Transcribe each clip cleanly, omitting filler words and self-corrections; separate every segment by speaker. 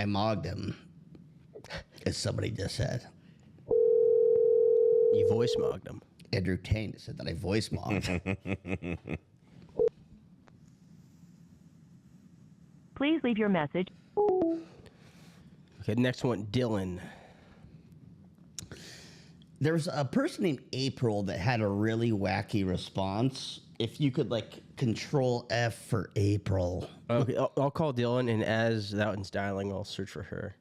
Speaker 1: I mogged him, as somebody just said.
Speaker 2: You voice mogged him.
Speaker 1: Andrew Tain said that I voice mogged.
Speaker 3: Please leave your message.
Speaker 2: Okay, next one, Dylan.
Speaker 1: There's a person named April that had a really wacky response. If you could, like, control F for April.
Speaker 2: Okay, I'll call Dylan, and as that one's dialing, I'll search for her.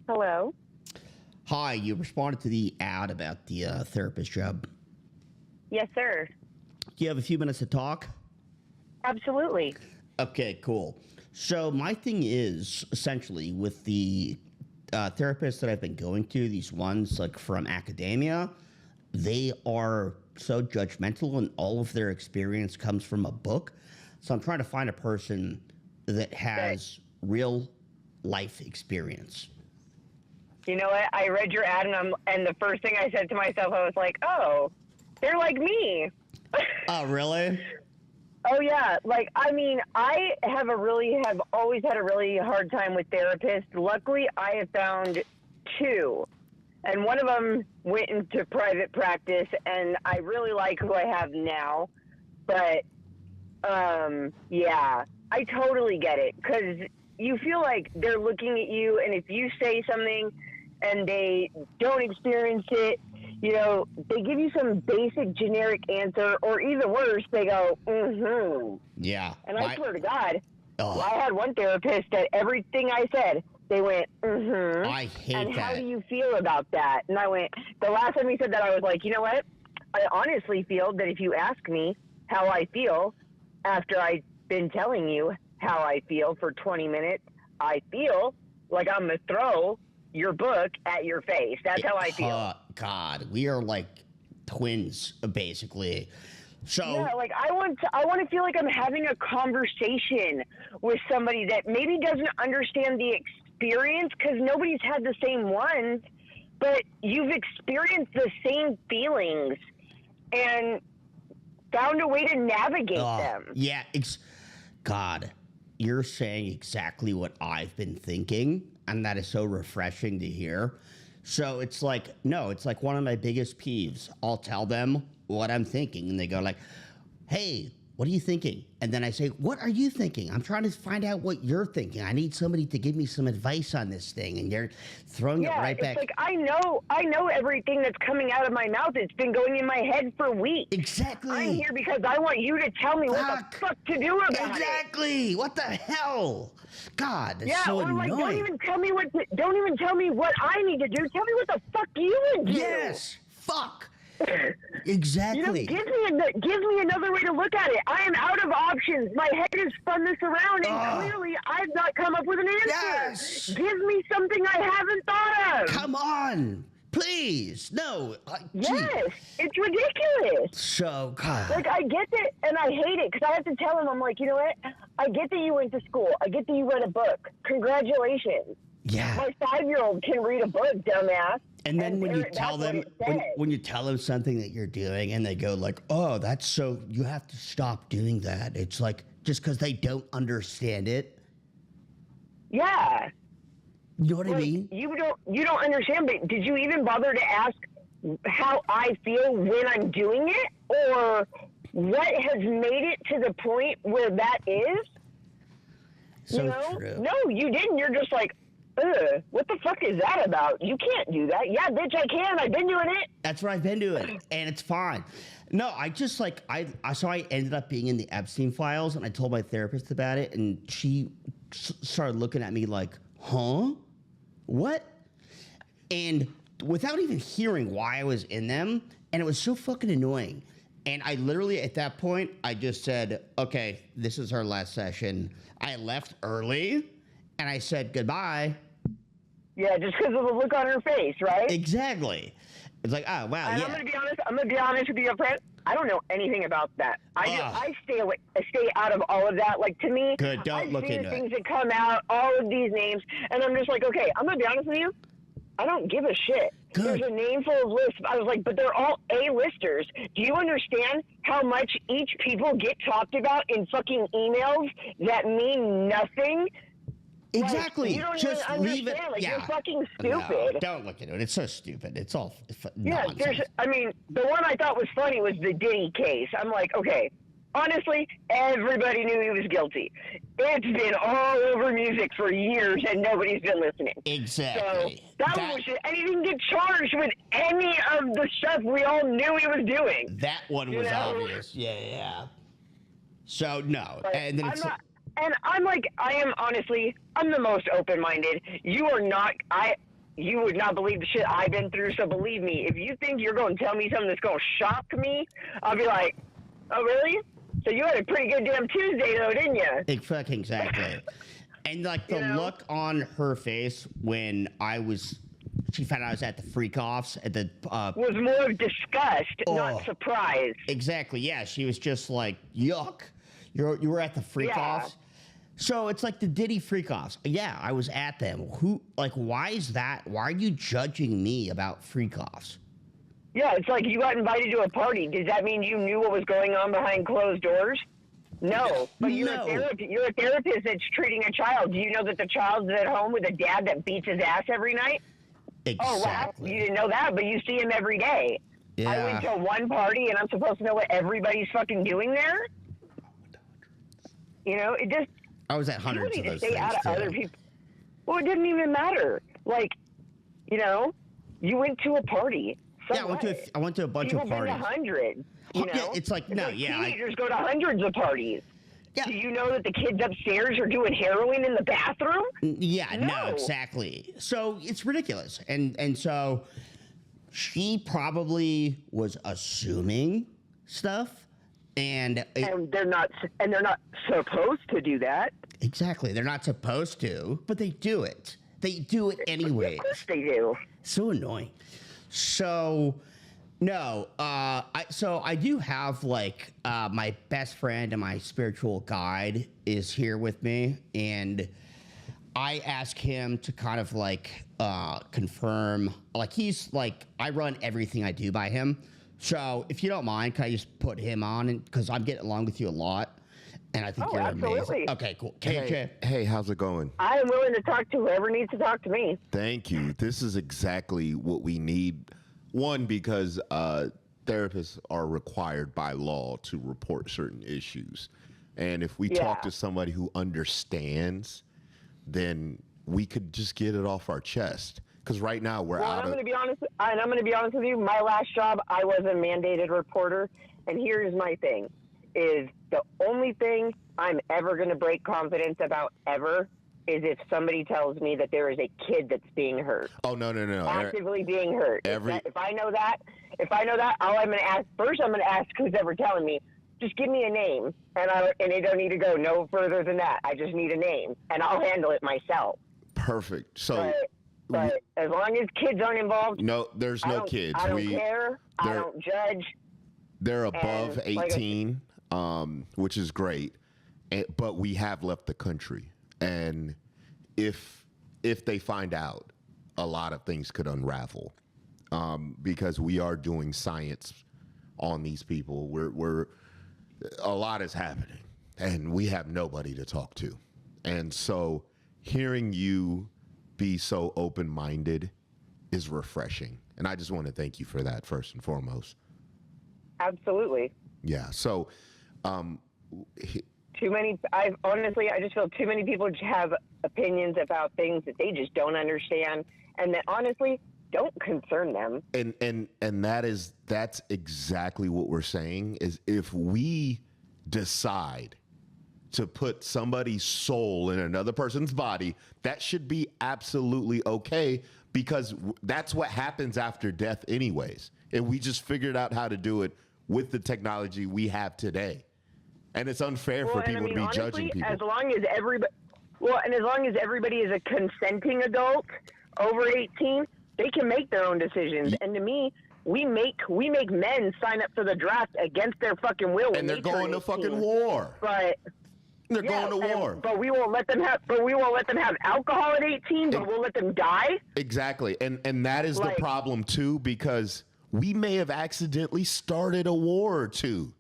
Speaker 4: Hello?
Speaker 1: Hi, you responded to the ad about the therapist job.
Speaker 4: Yes, sir.
Speaker 1: Do you have a few minutes to talk?
Speaker 4: Absolutely.
Speaker 1: Okay, cool. So my thing is, essentially, with the therapists that I've been going to, these ones like from academia, they are so judgmental and all of their experience comes from a book. So I'm trying to find a person that has real life experience.
Speaker 4: You know what? I read your ad, and the first thing I said to myself, I was like, oh, they're like me.
Speaker 1: Oh, really?
Speaker 4: Oh, yeah. Like, I mean, I have always had a really hard time with therapists. Luckily, I have found two. And one of them went into private practice, and I really like who I have now. But, yeah, I totally get it. Because you feel like they're looking at you, and if you say something and they don't experience it, you know, they give you some basic generic answer, or even worse, they go, mm-hmm.
Speaker 1: Yeah.
Speaker 4: And I swear to God, I had one therapist that everything I said, they went, mm-hmm.
Speaker 1: I hate
Speaker 4: and
Speaker 1: that.
Speaker 4: how do you feel about that? And I went, the last time he said that, I was like, you know what? I honestly feel that if you ask me how I feel after I've been telling you how I feel for 20 minutes, I feel like I'm going to throw your book at your face. That's how I feel.
Speaker 1: God, we are like twins, basically. So
Speaker 4: yeah, like I want to feel like I'm having a conversation with somebody that maybe doesn't understand the experience, because nobody's had the same ones, but you've experienced the same feelings and found a way to navigate them.
Speaker 1: Yeah, God, you're saying exactly what I've been thinking, and that is so refreshing to hear. So it's like, no, it's like one of my biggest peeves. I'll tell them what I'm thinking, and they go like, hey, what are you thinking? And then I say, what are you thinking? I'm trying to find out what you're thinking. I need somebody to give me some advice on this thing, and you're throwing it right back.
Speaker 4: Yeah, it's like, I know everything that's coming out of my mouth. It's been going in my head for weeks.
Speaker 1: Exactly.
Speaker 4: I'm here because I want you to tell me what the fuck to do about it.
Speaker 1: Exactly. What the hell? God, that's so annoying.
Speaker 4: Like, don't even tell me what I need to do. Tell me what the fuck you would do.
Speaker 1: Yes. Fuck. Exactly.
Speaker 4: You know, give me another way to look at it. I am out of options. My head has spun this around, and clearly I've not come up with an answer.
Speaker 1: Yes.
Speaker 4: Give me something I haven't thought of.
Speaker 1: Come on. Please. No.
Speaker 4: Yes. It's ridiculous.
Speaker 1: So, God.
Speaker 4: Like, I get it, and I hate it, because I have to tell him, I'm like, you know what? I get that you went to school. I get that you read a book. Congratulations.
Speaker 1: Yeah.
Speaker 4: My 5-year-old can read a book, dumbass.
Speaker 1: And then when you tell them, when you tell them something that you're doing, and they go like, oh, that's so, you have to stop doing that. It's like, just because they don't understand it.
Speaker 4: Yeah.
Speaker 1: You know what I mean?
Speaker 4: You don't understand, but did you even bother to ask how I feel when I'm doing it, or what has made it to the point where that is?
Speaker 1: So
Speaker 4: you know?
Speaker 1: true.
Speaker 4: No, you didn't. You're just like, what the fuck is that about? You can't do that. Yeah, bitch, I can. I've been doing it.
Speaker 1: That's what I've been doing, and it's fine. No, I just like, so I ended up being in the Epstein files, and I told my therapist about it, and she started looking at me like, huh? What? And without even hearing why I was in them, and it was so fucking annoying. And I literally, at that point, I just said, okay, this is our last session. I left early, and I said goodbye.
Speaker 4: Yeah, just because of the look on her face, right?
Speaker 1: Exactly. It's like, oh, wow,
Speaker 4: and
Speaker 1: yeah.
Speaker 4: I'm going to be honest with you up front. I don't know anything about that. I stay away. I stay out of all of that. Like, to me,
Speaker 1: good. Don't
Speaker 4: I've
Speaker 1: look
Speaker 4: seen
Speaker 1: into
Speaker 4: things
Speaker 1: it.
Speaker 4: that come out, all of these names, and I'm just like, okay, I'm going to be honest with you. I don't give a shit.
Speaker 1: Good.
Speaker 4: There's a name full of lists. I was like, but they're all A-listers. Do you understand how much each people get talked about in fucking emails that mean nothing?
Speaker 1: Exactly.
Speaker 4: Like, you don't
Speaker 1: Just
Speaker 4: even
Speaker 1: leave it.
Speaker 4: understand. Like,
Speaker 1: Yeah.
Speaker 4: you're fucking
Speaker 1: No,
Speaker 4: stupid.
Speaker 1: don't look into it. It's so stupid. It's all
Speaker 4: Yeah,
Speaker 1: nonsense.
Speaker 4: the one I thought was funny was the Diddy case. I'm like, okay, honestly, everybody knew he was guilty. It's been all over music for years, and nobody's been listening.
Speaker 1: Exactly.
Speaker 4: So that was shit. And he didn't get charged with any of the stuff we all knew he was doing.
Speaker 1: That one was obvious. Yeah. So no,
Speaker 4: But
Speaker 1: and then
Speaker 4: I'm
Speaker 1: it's
Speaker 4: not, and I'm like, I'm the most open-minded. You are not, you would not believe the shit I've been through, so believe me, if you think you're going to tell me something that's going to shock me, I'll be like, oh, really? So you had a pretty good damn Tuesday, though, didn't you?
Speaker 1: exactly. And like the look on her face when she found out I was at the freak offs at the
Speaker 4: was more of disgust, not surprise.
Speaker 1: Exactly. Yeah, she was just like, yuck. You were at the freak offs. So it's like the Diddy freak offs. Yeah, I was at them. Why is that? Why are you judging me about freak offs?
Speaker 4: Yeah, it's like you got invited to a party. Does that mean you knew what was going on behind closed doors? No, but you're a therapist that's treating a child. Do you know that the child's at home with a dad that beats his ass every night?
Speaker 1: Exactly.
Speaker 4: Oh, wow. You didn't know that, but you see him every day.
Speaker 1: Yeah.
Speaker 4: I went to one party, and I'm supposed to know what everybody's fucking doing there? You know, it just...
Speaker 1: I was at hundreds
Speaker 4: you
Speaker 1: of
Speaker 4: need
Speaker 1: those
Speaker 4: to stay
Speaker 1: things,
Speaker 4: out of
Speaker 1: too.
Speaker 4: other people. Well, it didn't even matter. Like, you know, you went to a party.
Speaker 1: Yeah, I went to a bunch of parties.
Speaker 4: People been to hundreds. You know?
Speaker 1: Yeah, it's like, no, yeah.
Speaker 4: Teenagers go to hundreds of parties.
Speaker 1: Yeah.
Speaker 4: Do you know that the kids upstairs are doing heroin in the bathroom?
Speaker 1: Yeah, no,
Speaker 4: No.
Speaker 1: exactly. So it's ridiculous. And so she probably was assuming stuff. And
Speaker 4: they're not supposed to do that.
Speaker 1: exactly, they're not supposed to, but they do it. They do it anyway.
Speaker 4: Of course they do.
Speaker 1: So annoying. So no, I do have like my best friend and my spiritual guide is here with me, and I ask him to kind of like confirm, like he's like, I run everything I do by him. So if you don't mind, can I just put him on? Because I'm getting along with you a lot, and I think you're
Speaker 4: absolutely.
Speaker 1: amazing. Okay, cool.
Speaker 5: Hey, how's it going?
Speaker 4: I am willing to talk to whoever needs to talk to me.
Speaker 5: Thank you. This is exactly what we need. One, because therapists are required by law to report certain issues. And if we talk to somebody who understands, then we could just get it off our chest. Because right now we're out of...
Speaker 4: I'm going to be honest with you. My last job, I was a mandated reporter. And here's my thing, is the only thing I'm ever going to break confidence about ever is if somebody tells me that there is a kid that's being hurt.
Speaker 5: Oh, no.
Speaker 4: Actively being hurt. If I know that, all I'm going to ask, first I'm going to ask who's ever telling me, just give me a name. And it don't need to go no further than that. I just need a name. And I'll handle it myself.
Speaker 5: Perfect. So...
Speaker 4: But as long as kids aren't involved...
Speaker 5: No, there's no kids.
Speaker 4: I don't care. I don't judge.
Speaker 5: They're above 18, which is great. But we have left the country. And if they find out, a lot of things could unravel. Because we are doing science on these people. A lot is happening. And we have nobody to talk to. And so hearing you be so open-minded is refreshing. And I just want to thank you for that, first and foremost.
Speaker 4: Absolutely.
Speaker 5: Yeah. So,
Speaker 4: too many, I just feel too many people have opinions about things that they just don't understand and that honestly don't concern them.
Speaker 5: And that's exactly what we're saying is if we decide to put somebody's soul in another person's body, that should be absolutely okay because that's what happens after death anyways. And we just figured out how to do it with the technology we have today. And it's unfair for people to be
Speaker 4: honestly,
Speaker 5: judging people.
Speaker 4: As long as everybody is a consenting adult over 18, they can make their own decisions. And to me, we make men sign up for the draft against their fucking will.
Speaker 5: And they're going to fucking war.
Speaker 4: But
Speaker 5: They're going to war.
Speaker 4: But we won't let them have. But we won't let them have alcohol at 18. But we'll let them die.
Speaker 5: Exactly, and that is the problem too, because we may have accidentally started a war or two,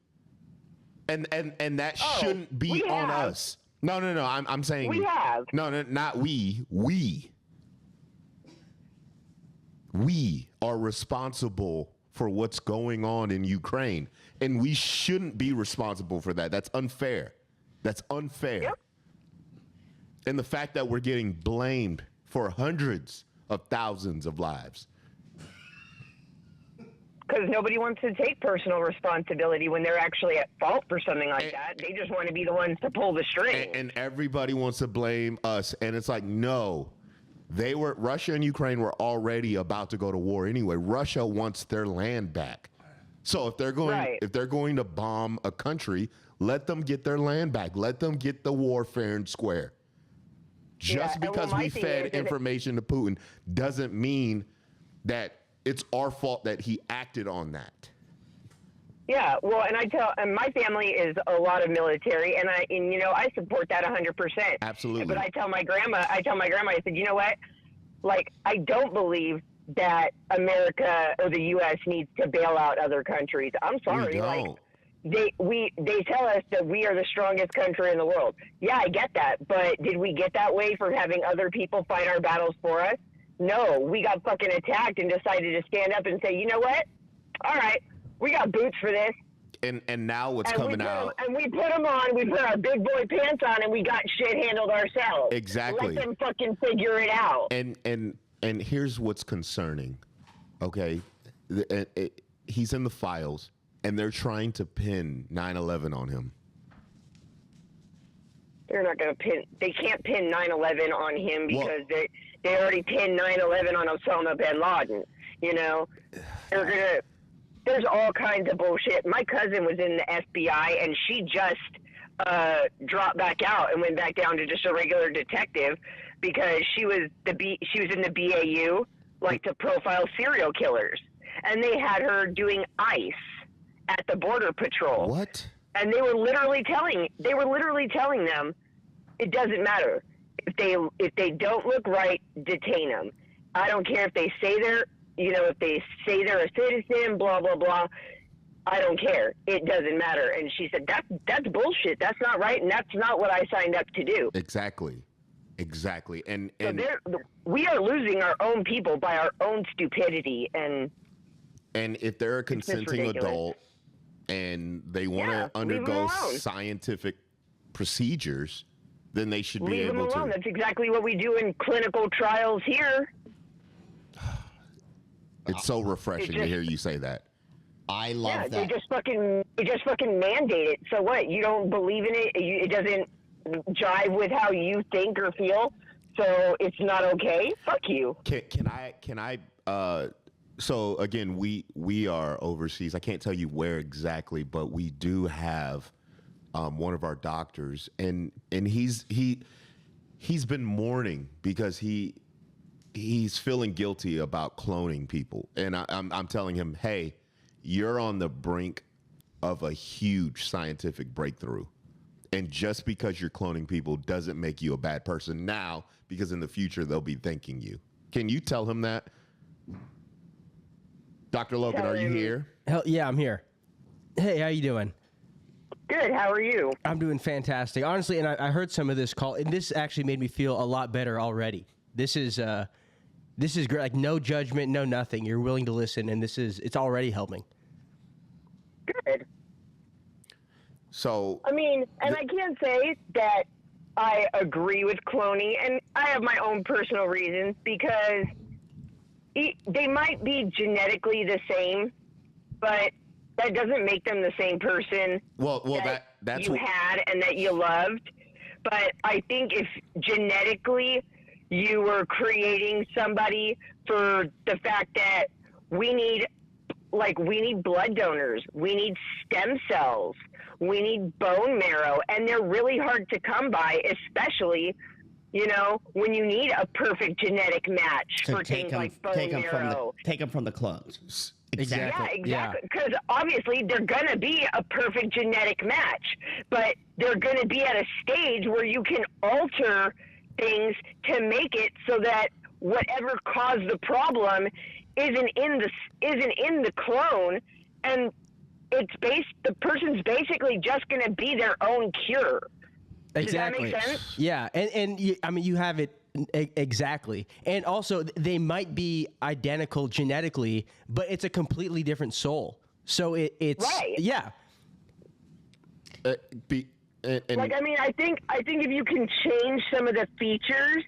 Speaker 5: and that shouldn't be on us. No. I'm saying
Speaker 4: we have.
Speaker 5: No, not we. We are responsible for what's going on in Ukraine, and we shouldn't be responsible for that. That's unfair. Yep. And the fact that we're getting blamed for hundreds of thousands of lives.
Speaker 4: Because nobody wants to take personal responsibility when they're actually at fault for something like that. They just want to be the ones to pull the string.
Speaker 5: And everybody wants to blame us. And it's like, no, Russia and Ukraine were already about to go to war anyway. Russia wants their land back. So if they're going to bomb a country, let them get their land back. Let them get the war fair and square. Just because we fed information to Putin doesn't mean that it's our fault that he acted on that.
Speaker 4: Yeah, well, and my family is a lot of military, and I support that 100%.
Speaker 5: Absolutely.
Speaker 4: But I tell my grandma, I said, you know what? Like, I don't believe that America or the U.S. needs to bail out other countries. I'm sorry.
Speaker 5: We don't.
Speaker 4: They tell us that we are the strongest country in the world. Yeah, I get that, but did we get that way from having other people fight our battles for us? No, we got fucking attacked and decided to stand up and say, you know what? All right, we got boots for this.
Speaker 5: And now what's coming out?
Speaker 4: And we put them on. We put our big boy pants on, and we got shit handled ourselves.
Speaker 5: Exactly.
Speaker 4: Let them fucking figure it out.
Speaker 5: And here's what's concerning. Okay, he's in the files, and they're trying to pin 9/11 on him.
Speaker 4: They're not going to pin. They can't pin 9/11 on him because they already pinned 9/11 on Osama bin Laden. You know, there's all kinds of bullshit. My cousin was in the FBI, and she just dropped back out and went back down to just a regular detective because she was in the BAU, like to profile serial killers, and they had her doing ICE at the Border Patrol.
Speaker 5: What?
Speaker 4: And they were literally telling them, it doesn't matter if they don't look right, detain them. I don't care if they say they're a citizen, blah blah blah. I don't care. It doesn't matter. And she said that's bullshit. That's not right, and that's not what I signed up to do.
Speaker 5: Exactly. And
Speaker 4: so we are losing our own people by our own stupidity. And
Speaker 5: if they're a consenting adult and they want to undergo scientific procedures, then they should be able to.
Speaker 4: That's exactly what we do in clinical trials here.
Speaker 5: It's so refreshing to hear you say that.
Speaker 1: I love that.
Speaker 4: They just fucking mandate it. So what? You don't believe in it? It doesn't jive with how you think or feel. So it's not okay. Fuck you.
Speaker 5: Can I? So again, we are overseas. I can't tell you where exactly, but we do have one of our doctors, and he's been mourning because he's feeling guilty about cloning people, and I'm telling him, hey, you're on the brink of a huge scientific breakthrough, and just because you're cloning people doesn't make you a bad person now, because in the future they'll be thanking you. Can you tell him that? Dr. Logan, are you here?
Speaker 2: Hell yeah, I'm here. Hey, how you doing?
Speaker 4: Good. How are you?
Speaker 2: I'm doing fantastic. Honestly, and I heard some of this call, and this actually made me feel a lot better already. This is great. Like, no judgment, no nothing. You're willing to listen, and it's already helping.
Speaker 4: Good.
Speaker 5: So
Speaker 4: I mean, and I can't say that I agree with cloning, and I have my own personal reasons because they might be genetically the same, but that doesn't make them the same person.
Speaker 5: Well, that's
Speaker 4: you had and that you loved. But I think if genetically you were creating somebody for the fact that we need blood donors, we need stem cells, we need bone marrow, and they're really hard to come by, especially, when you need a perfect genetic match for things like bone marrow.
Speaker 1: Take them from the clones.
Speaker 2: Exactly.
Speaker 4: Yeah, exactly. Because obviously they're going to be a perfect genetic match, but they're going to be at a stage where you can alter things to make it so that whatever caused the problem isn't in the clone, and the person's basically just going to be their own cure.
Speaker 2: Exactly.
Speaker 4: Does that make sense?
Speaker 2: Yeah, and you have it exactly. And also, they might be identical genetically, but it's a completely different soul. So it's
Speaker 4: right.
Speaker 2: Yeah.
Speaker 4: I think if you can change some of the features,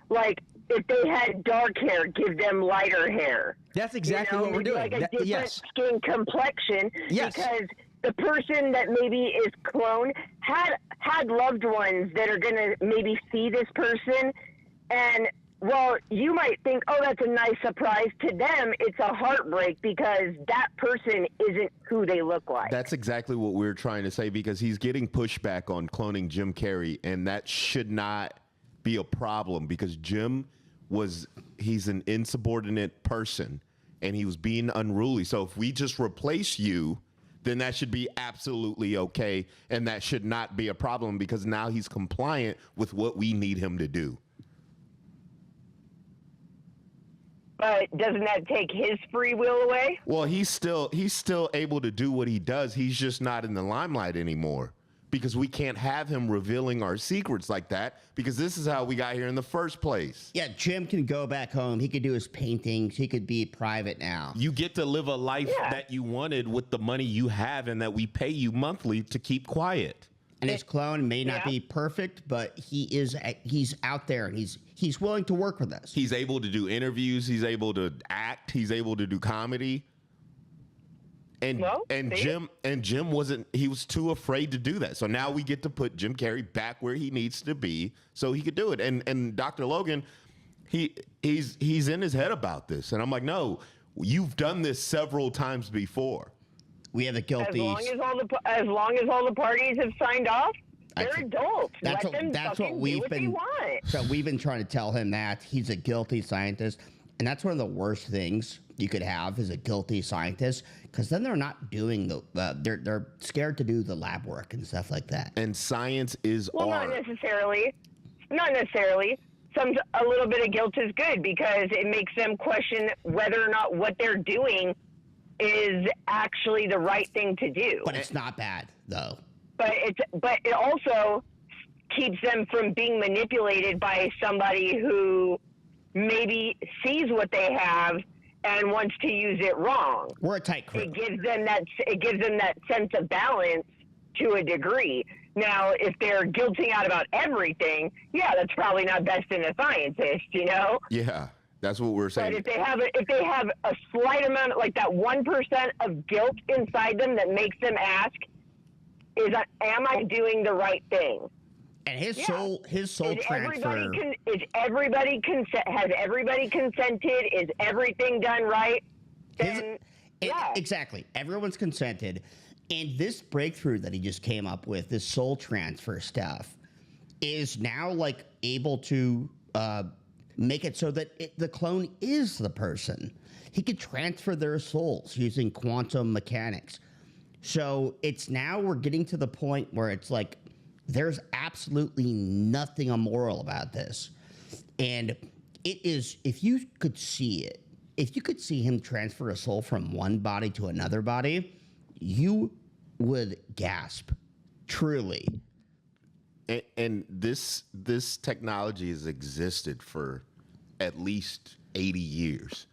Speaker 4: like if they had dark hair, give them lighter hair.
Speaker 2: That's exactly what we're doing.
Speaker 4: Like a different
Speaker 2: yes.
Speaker 4: skin complexion.
Speaker 2: Yes.
Speaker 4: Because the person that maybe is cloned had loved ones that are going to maybe see this person, and well, you might think, oh, that's a nice surprise. To them, it's a heartbreak because that person isn't who they look like.
Speaker 5: That's exactly what we're trying to say, because he's getting pushback on cloning Jim Carrey, and that should not be a problem, because he's an insubordinate person and he was being unruly. So if we just replace you, then that should be absolutely okay, and that should not be a problem, because now he's compliant with what we need him to do.
Speaker 4: But doesn't that take his free will away?
Speaker 5: Well, he's still able to do what he does. He's just not in the limelight anymore, because we can't have him revealing our secrets like that, because this is how we got here in the first place.
Speaker 1: Yeah, Jim can go back home. He could do his paintings. He could be private now.
Speaker 5: You get to live a life that you wanted with the money you have and that we pay you monthly to keep quiet.
Speaker 1: And his clone may not be perfect, but he's out there, and he's willing to work with us.
Speaker 5: He's able to do interviews. He's able to act. He's able to do comedy. And Jim wasn't. He was too afraid to do that. So now we get to put Jim Carrey back where he needs to be, so he could do it. And Dr. Logan, he's in his head about this, and I'm like, no, you've done this several times before.
Speaker 1: We have the guilty.
Speaker 4: As long as all the parties have signed off, they're adults.
Speaker 1: That's what we've been. So we've been trying to tell him that he's a guilty scientist, and that's one of the worst things you could have is a guilty scientist, because then they're not doing they're scared to do the lab work and stuff like that.
Speaker 5: And science is
Speaker 4: art. Not necessarily. A little bit of guilt is good, because it makes them question whether or not what they're doing is actually the right thing to do.
Speaker 1: But it's not bad, though.
Speaker 4: But it also keeps them from being manipulated by somebody who maybe sees what they have and wants to use it wrong.
Speaker 1: We're a tight crew.
Speaker 4: It gives them that sense of balance to a degree. Now, if they're guilting out about everything, that's probably not best in a scientist, you know?
Speaker 5: Yeah. That's what we're saying.
Speaker 4: But if they have a slight amount, like that 1% of guilt inside them that makes them ask, am I doing the right thing?
Speaker 1: And his soul transfer.
Speaker 4: Has everybody consented? Is everything done right? Then,
Speaker 1: exactly. Everyone's consented. And this breakthrough that he just came up with, this soul transfer stuff, is now like able to make it so that the clone is the person. He could transfer their souls using quantum mechanics. So it's now we're getting to the point where it's like there's absolutely nothing immoral about this. And it is, if you could see it, if you could see him transfer a soul from one body to another body, you would gasp, truly.
Speaker 5: And this technology has existed for at least 80 years.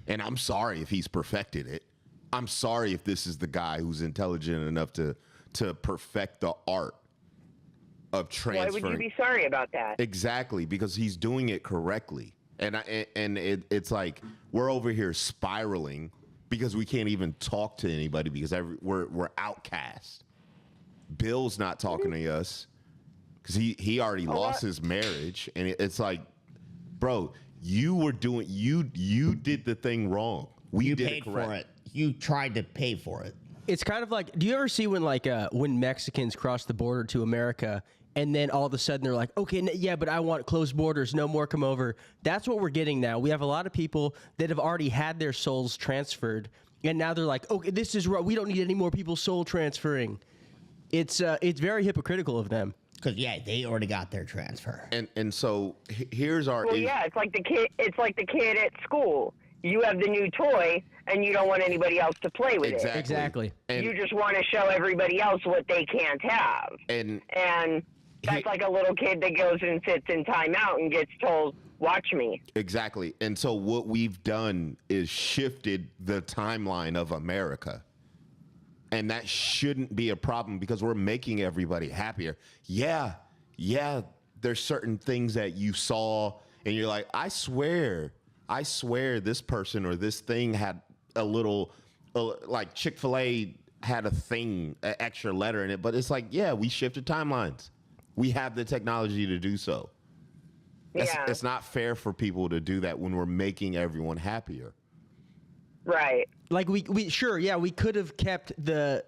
Speaker 5: And I'm sorry if he's perfected it. I'm sorry if this is the guy who's intelligent enough to perfect the art of transferring.
Speaker 4: Why would you be sorry about that?
Speaker 5: Exactly, because he's doing it correctly. And it's like we're over here spiraling because we can't even talk to anybody because we're outcast. Bill's not talking to us because he already lost his marriage, and it's like, bro, you did the thing wrong.
Speaker 1: You paid for it. You tried to pay for it.
Speaker 2: It's kind of like, do you ever see when Mexicans cross the border to America and then all of a sudden they're like, okay, yeah, but I want closed borders, no more come over. That's what we're getting now. We have a lot of people that have already had their souls transferred And now they're like, okay, this is right. We don't need any more people soul transferring. It's very hypocritical of them.
Speaker 1: Because they already got their transfer.
Speaker 5: And so here's our.
Speaker 4: Well, yeah, it's like the kid. It's like the kid at school. You have the new toy, and you don't want anybody else to play with it.
Speaker 2: Exactly.
Speaker 5: And
Speaker 4: You just want to show everybody else what they can't have.
Speaker 5: And
Speaker 4: That's like a little kid that goes and sits in timeout and gets told, "Watch me."
Speaker 5: exactly. And so what we've done is shifted the timeline of America. And that shouldn't be a problem because we're making everybody happier. Yeah, there's certain things that you saw and you're like, I swear this person or this thing had a little, like Chick-fil-A had a thing, an extra letter in it. But it's like, yeah, we shifted timelines. We have the technology to do so.
Speaker 4: Yeah.
Speaker 5: It's not fair for people to do that when we're making everyone happier.
Speaker 4: Right.
Speaker 2: Like we could have kept the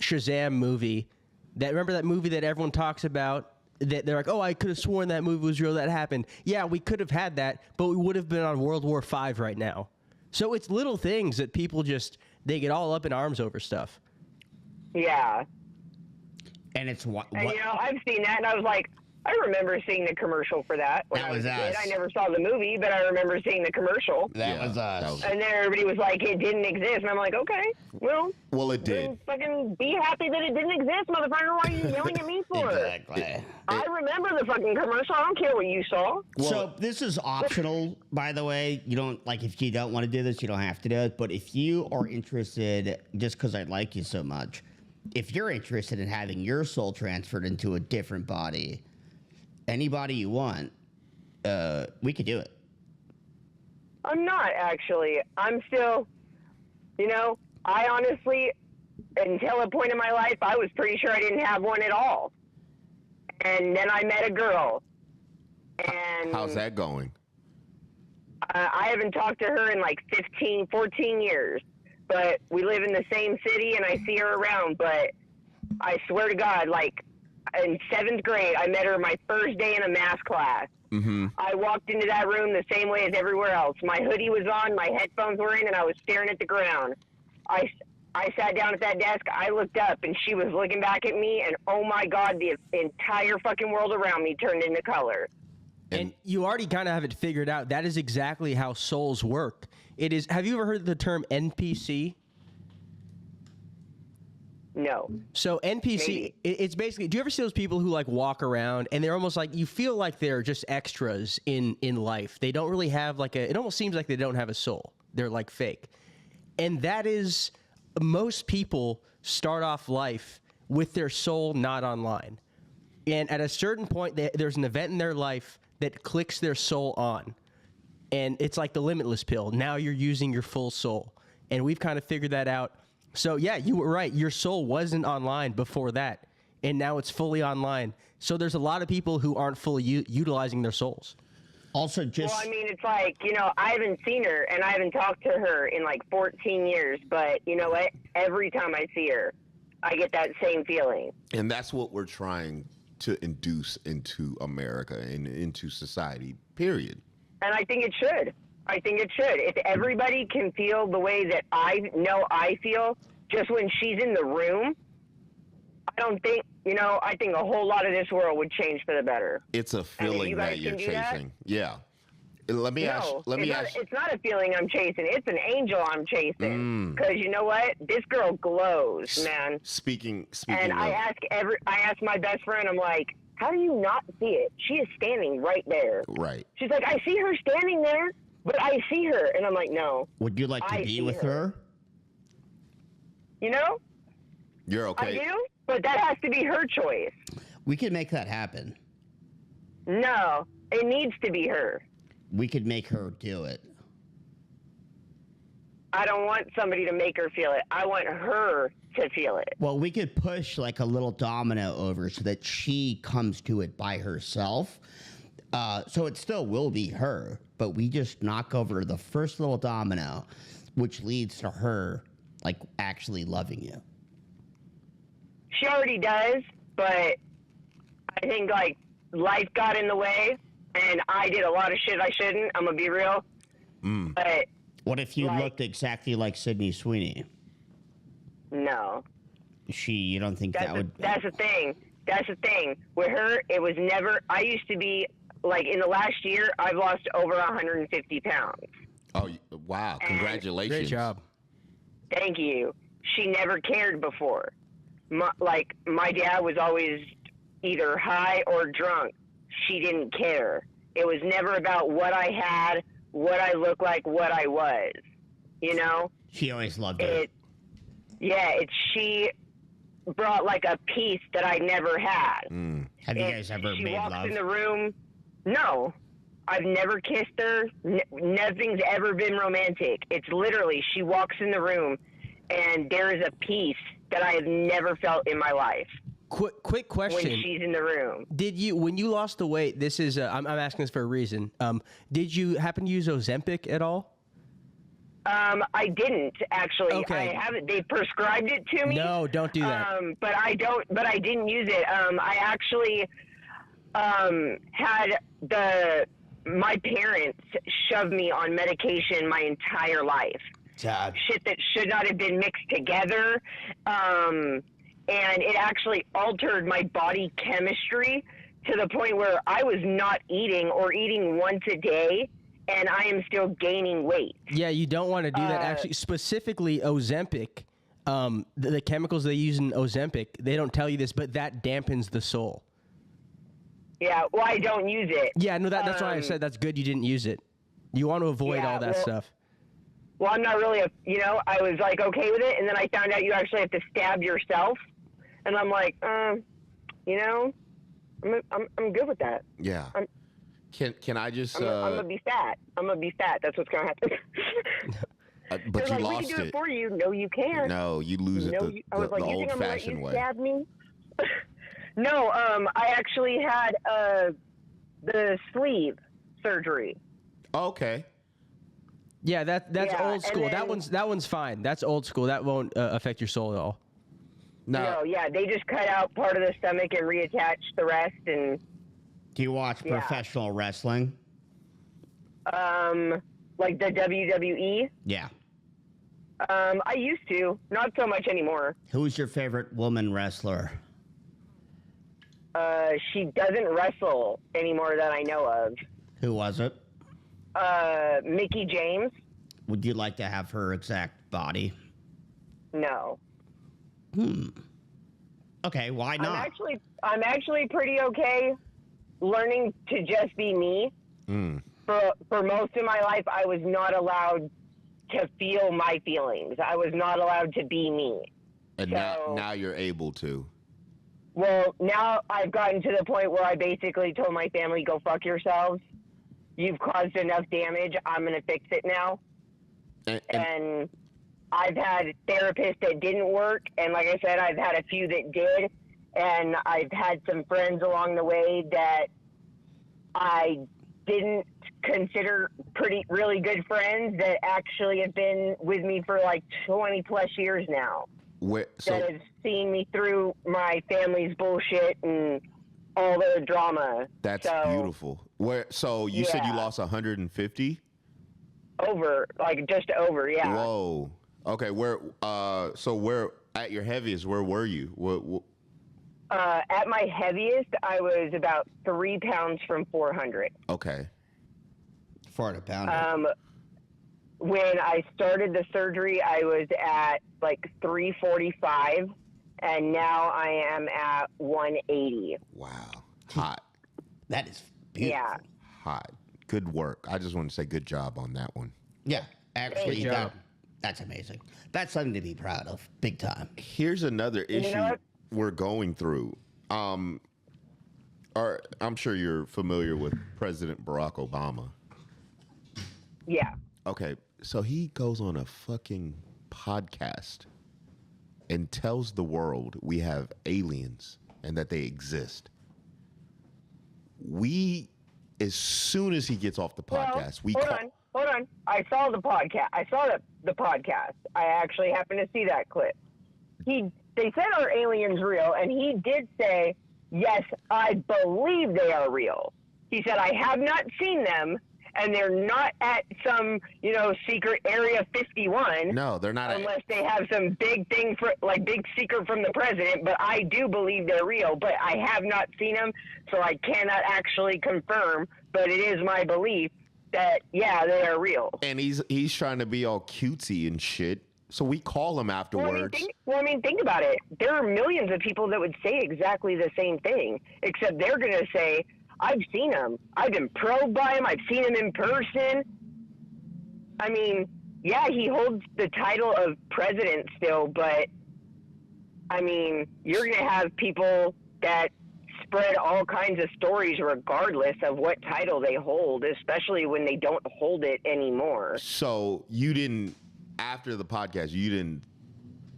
Speaker 2: Shazam movie. Remember that movie that everyone talks about? That they're like, oh, I could have sworn that movie was real. That happened. Yeah, we could have had that, but we would have been on World War V right now. So it's little things that people they get all up in arms over stuff.
Speaker 4: Yeah.
Speaker 1: And it's what?
Speaker 4: And I've seen that, and I was like, I remember seeing the commercial for that when I was a kid.
Speaker 1: us.
Speaker 4: I never saw the movie, but I remember seeing the commercial.
Speaker 1: That was us.
Speaker 4: And then everybody was like, it didn't exist. And I'm like, okay, well,
Speaker 5: it did.
Speaker 4: Fucking be happy that it didn't exist, motherfucker. Why are you yelling at me for it?
Speaker 1: Exactly.
Speaker 4: I remember the fucking commercial. I don't care what you saw.
Speaker 1: So this is optional, by the way. You don't if you don't want to do this, you don't have to do it. But if you are interested, just because I like you so much, if you're interested in having your soul transferred into a different body, anybody you want, we could do it.
Speaker 4: I'm not, actually. I'm still, I honestly, until a point in my life, I was pretty sure I didn't have one at all. And then I met a girl. And
Speaker 5: How's that going?
Speaker 4: I haven't talked to her in like 14 years. But we live in the same city, and I see her around. But I swear to God, like, in 7th grade, I met her my first day in a math class.
Speaker 5: Mm-hmm.
Speaker 4: I walked into that room the same way as everywhere else. My hoodie was on, my headphones were in, and I was staring at the ground. I sat down at that desk, I looked up, and she was looking back at me, and oh my God, the entire fucking world around me turned into color.
Speaker 2: And you already kind of have it figured out. That is exactly how souls work. It is. Have you ever heard the term NPC?
Speaker 4: No.
Speaker 2: So NPC, it's basically. Do you ever see those people who like walk around and they're almost like you feel like they're just extras in life? They don't really have like a. It almost seems like they don't have a soul. They're like fake, and that is most people start off life with their soul not online, and at a certain point, there's an event in their life that clicks their soul on. And it's like the limitless pill. Now you're using your full soul. And we've kind of figured that out. So, yeah, you were right. Your soul wasn't online before that. And now it's fully online. So there's a lot of people who aren't fully utilizing their souls.
Speaker 1: Also, just...
Speaker 4: Well, I mean, it's like, I haven't seen her, and I haven't talked to her in like 14 years. But you know what? Every time I see her, I get that same feeling.
Speaker 5: And that's what we're trying to induce into America and into society, period.
Speaker 4: And I think it should. If everybody can feel the way that I know I feel just when she's in the room, I don't think, I think a whole lot of this world would change for the better.
Speaker 5: It's a feeling that you're chasing. Yeah. Let me ask.
Speaker 4: It's not a feeling I'm chasing. It's an angel I'm chasing. Because you know what? This girl glows, man.
Speaker 5: Speaking
Speaker 4: and I ask my best friend, I'm like, how do you not see it? She is standing right there.
Speaker 5: Right.
Speaker 4: She's like, I see her standing there, but I see her. And I'm like, no.
Speaker 1: Would you like to be with her?
Speaker 5: You're okay.
Speaker 4: I do, but that has to be her choice.
Speaker 1: We could make that happen.
Speaker 4: No, it needs to be her.
Speaker 1: We could make her do it.
Speaker 4: I don't want somebody to make her feel it. I want her to feel it.
Speaker 1: Well, we could push like a little domino over so that she comes to it by herself. So it still will be her, but we just knock over the first little domino, which leads to her like actually loving you.
Speaker 4: She already does, but I think like life got in the way and I did a lot of shit I shouldn't. I'm gonna be real. But
Speaker 1: What if you looked exactly like Sydney Sweeney?
Speaker 4: No.
Speaker 1: You don't think that would...
Speaker 4: That's the thing. That's the thing. With her, it was never... I used to be, like, in the last year, I've lost over 150 pounds.
Speaker 5: Oh, wow. Congratulations.
Speaker 2: Great job.
Speaker 4: Thank you. She never cared before. My dad was always either high or drunk. She didn't care. It was never about what I had, what I looked like, what I was. You know?
Speaker 1: She always loved it.
Speaker 4: She brought like a piece that I never had.
Speaker 1: Have you guys ever made love?
Speaker 4: She walks in the room. No. I've never kissed her. Nothing's ever been romantic. It's literally, she walks in the room and there is a peace that I have never felt in my life.
Speaker 2: Quick question.
Speaker 4: When she's in the room.
Speaker 2: When you lost the weight, this is, I'm asking this for a reason. Did you happen to use Ozempic at all?
Speaker 4: I didn't actually.
Speaker 2: Okay.
Speaker 4: I haven't. They prescribed it to me.
Speaker 2: No, don't do that.
Speaker 4: But I didn't use it. I actually had my parents shoved me on medication my entire life. Shit that should not have been mixed together. And it actually altered my body chemistry to the point where I was not eating or eating once a day, and I am still gaining weight.
Speaker 2: Yeah, you don't want to do that. Actually, specifically Ozempic, the chemicals they use in Ozempic, they don't tell you this, but that dampens the soul.
Speaker 4: Yeah, well, I don't use it.
Speaker 2: Yeah, no, that's why I said that's good you didn't use it. You want to avoid all that stuff.
Speaker 4: Well, I'm not really I was like okay with it, and then I found out you actually have to stab yourself, and I'm like, I'm good with that.
Speaker 5: Yeah. Can I just?
Speaker 4: I'm gonna be fat. I'm gonna be fat. That's what's gonna happen.
Speaker 5: But you
Speaker 4: like,
Speaker 5: lost
Speaker 4: we can do it for you. No, you can't.
Speaker 5: No, you lose it
Speaker 4: I was like,
Speaker 5: the
Speaker 4: you think I'm gonna let you
Speaker 5: old-fashioned way.
Speaker 4: stab me? No, I actually had the sleeve surgery.
Speaker 5: Okay.
Speaker 2: Yeah, that's old school.
Speaker 4: Then,
Speaker 2: that one's fine. That's old school. That won't affect your soul at all.
Speaker 4: No, they just cut out part of the stomach and reattach the rest. And
Speaker 1: do you watch professional wrestling?
Speaker 4: Like the WWE?
Speaker 1: Yeah.
Speaker 4: I used to, not so much anymore.
Speaker 1: Who's your favorite woman wrestler?
Speaker 4: She doesn't wrestle anymore that I know of.
Speaker 1: Who was it?
Speaker 4: Mickey James.
Speaker 1: Would you like to have her exact body?
Speaker 4: No.
Speaker 1: Okay, why not?
Speaker 4: I'm actually pretty okay learning to just be me. For most of my life, I was not allowed to feel my feelings. I was not allowed to be me.
Speaker 5: And now you're able to.
Speaker 4: Well, now I've gotten to the point where I basically told my family, go fuck yourselves. You've caused enough damage. I'm going to fix it now. And I've had therapists that didn't work. And like I said, I've had a few that did. And I've had some friends along the way that I didn't consider really good friends that actually have been with me for like 20 plus years now. That have seen me through my family's bullshit and all the drama.
Speaker 5: That's beautiful. So you said you lost 150?
Speaker 4: Just over, yeah.
Speaker 5: Whoa. Okay, where at your heaviest, where were you?
Speaker 4: At my heaviest, I was about 3 pounds from 400.
Speaker 5: Okay.
Speaker 1: 400 pounds.
Speaker 4: When I started the surgery, I was at like 345, and now I am at 180.
Speaker 5: Wow. Hot.
Speaker 1: That is beautiful.
Speaker 4: Yeah.
Speaker 5: Hot. Good work. I just want to say good job on that one.
Speaker 1: Yeah, actually, that's amazing. That's something to be proud of, big time.
Speaker 5: Here's another issue we're going through. I'm sure you're familiar with President Barack Obama.
Speaker 4: Yeah.
Speaker 5: Okay, so he goes on a fucking podcast and tells the world we have aliens and that they exist. As soon as he gets off the podcast,
Speaker 4: Hold on. I saw the podcast. The podcast. I actually happened to see that clip. They said, are aliens real? And he did say, yes, I believe they are real. He said, I have not seen them. and they're not at some, secret Area 51.
Speaker 5: No, they're not.
Speaker 4: Unless they have some big thing big secret from the president, but I do believe they're real, but I have not seen them, so I cannot actually confirm, but it is my belief that, yeah, they are real.
Speaker 5: And he's trying to be all cutesy and shit. So we call him afterwards.
Speaker 4: Think about it. There are millions of people that would say exactly the same thing, except they're going to say, I've seen him. I've been probed by him. I've seen him in person. I mean, yeah, he holds the title of president still, but, I mean, you're going to have people that spread all kinds of stories regardless of what title they hold, especially when they don't hold it anymore.
Speaker 5: So after the podcast,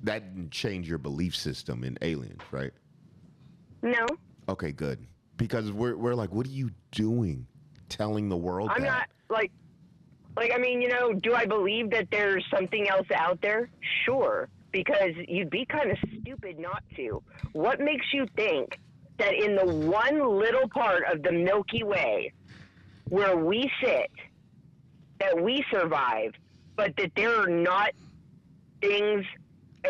Speaker 5: that didn't change your belief system in aliens, right?
Speaker 4: No.
Speaker 5: Okay, good. Because we're like, what are you doing? Telling the world
Speaker 4: I'm
Speaker 5: that?
Speaker 4: not, I mean, do I believe that there's something else out there? Sure. Because you'd be kind of stupid not to. What makes you think that in the one little part of the Milky Way where we sit, that we survive, but that there are not things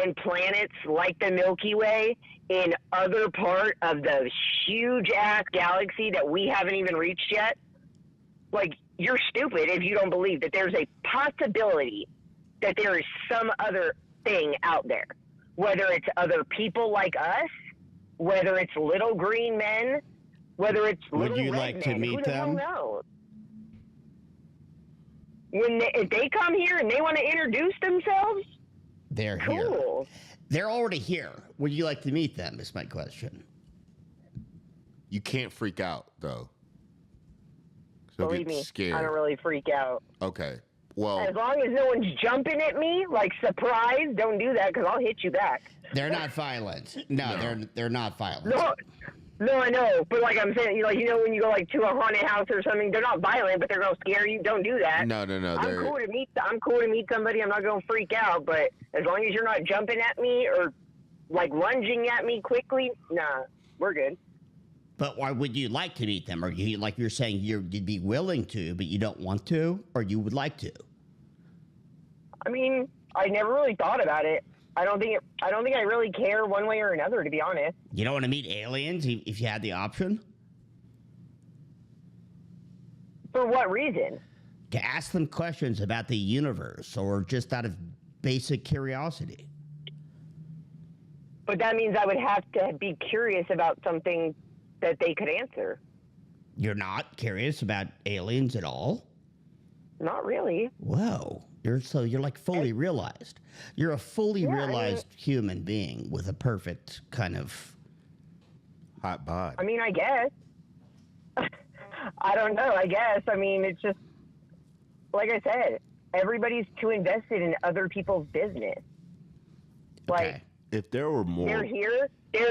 Speaker 4: and planets like the Milky Way in other part of the huge-ass galaxy that we haven't even reached yet? Like, you're stupid if you don't believe that there's a possibility that there is some other thing out there. Whether it's other people like us, whether it's little green men, whether it's little
Speaker 1: Would you
Speaker 4: red
Speaker 1: like
Speaker 4: men,
Speaker 1: to meet
Speaker 4: who the hell
Speaker 1: them?
Speaker 4: knows? If they come here and they want to introduce themselves,
Speaker 1: They're here.
Speaker 4: cool.
Speaker 1: They're already here. Would you like to meet them, is my question.
Speaker 5: You can't freak out, though. So
Speaker 4: Believe
Speaker 5: get
Speaker 4: me,
Speaker 5: scared.
Speaker 4: I don't really freak out.
Speaker 5: Okay. Well,
Speaker 4: As long as no one's jumping at me, like surprise, don't do that because I'll hit you back.
Speaker 1: They're not violent. No, they're not violent.
Speaker 4: No, I know, but like I'm saying, when you go to a haunted house or something, they're not violent, but they're gonna scare you. Don't do that.
Speaker 5: no.
Speaker 4: I'm cool to meet somebody. I'm not gonna freak out, but as long as you're not jumping at me or lunging at me quickly, nah, we're good.
Speaker 1: But why would you like to meet them? Or you're saying you'd be willing to, but you don't want to, or you would like to?
Speaker 4: I mean, I never really thought about it. I don't think I really care one way or another, to be honest.
Speaker 1: You don't want to meet aliens if you had the option?
Speaker 4: For what reason?
Speaker 1: To ask them questions about the universe, or just out of basic curiosity.
Speaker 4: But that means I would have to be curious about something that they could answer.
Speaker 1: You're not curious about aliens at all?
Speaker 4: Not really.
Speaker 1: Whoa. You're like fully realized. You're a fully realized human being with a perfect kind of
Speaker 5: hot bod.
Speaker 4: I mean, I guess. I don't know. I guess. I mean, it's just, like I said, everybody's too invested in other people's business.
Speaker 1: okay.
Speaker 5: If there were more,
Speaker 4: they're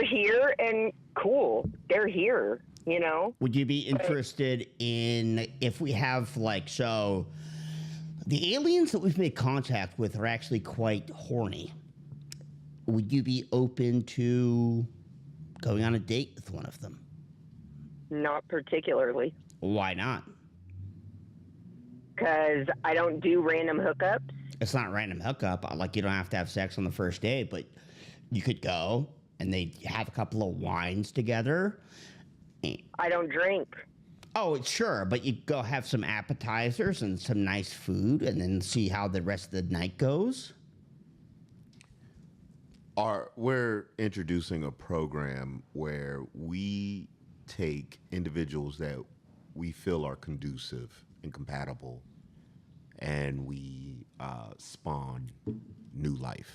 Speaker 4: here, and cool. They're here,
Speaker 1: Would you be interested in if we have the aliens that we've made contact with are actually quite horny. Would you be open to going on a date with one of them?
Speaker 4: Not particularly.
Speaker 1: Why not?
Speaker 4: Because I don't do random hookups.
Speaker 1: It's not a random hookup. You don't have to have sex on the first day, but you could go and they have a couple of wines together.
Speaker 4: I don't drink.
Speaker 1: Oh, sure, but you go have some appetizers and some nice food and then see how the rest of the night goes.
Speaker 5: We're introducing a program where we take individuals that we feel are conducive and compatible, and we spawn new life.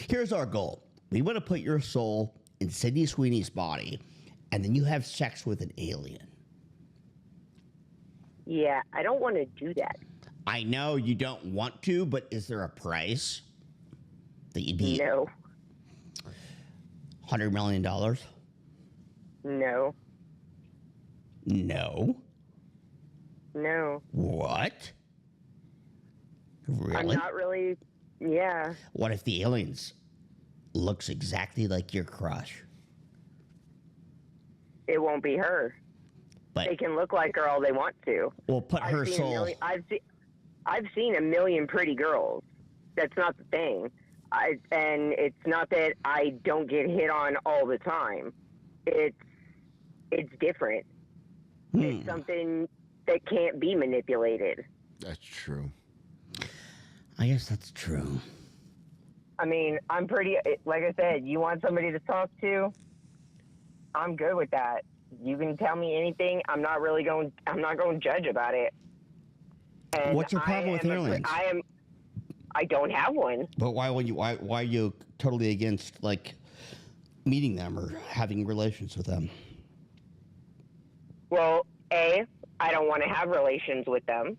Speaker 1: Here's our goal. We want to put your soul in Sydney Sweeney's body, and then you have sex with an alien.
Speaker 4: Yeah, I don't want to do that.
Speaker 1: I know you don't want to, but is there a price that you'd be?
Speaker 4: No.
Speaker 1: $100 million?
Speaker 4: No.
Speaker 1: No.
Speaker 4: No.
Speaker 1: What? Really?
Speaker 4: I'm not really. Yeah.
Speaker 1: What if the aliens looks exactly like your crush?
Speaker 4: It won't be her.
Speaker 1: But
Speaker 4: they can look like her all they want to.
Speaker 1: we'll put her soul.
Speaker 4: I've seen a million pretty girls. That's not the thing. And it's not that I don't get hit on all the time. It's different. It's something that can't be manipulated.
Speaker 5: That's true.
Speaker 1: I guess that's true.
Speaker 4: I mean, I'm pretty, like I said, you want somebody to talk to? I'm good with that. You can tell me anything. I'm not going to judge about it. And
Speaker 1: What's your problem with aliens?
Speaker 4: I don't have one.
Speaker 1: But why are you totally against like meeting them or having relations with them?
Speaker 4: Well, I don't want to have relations with them.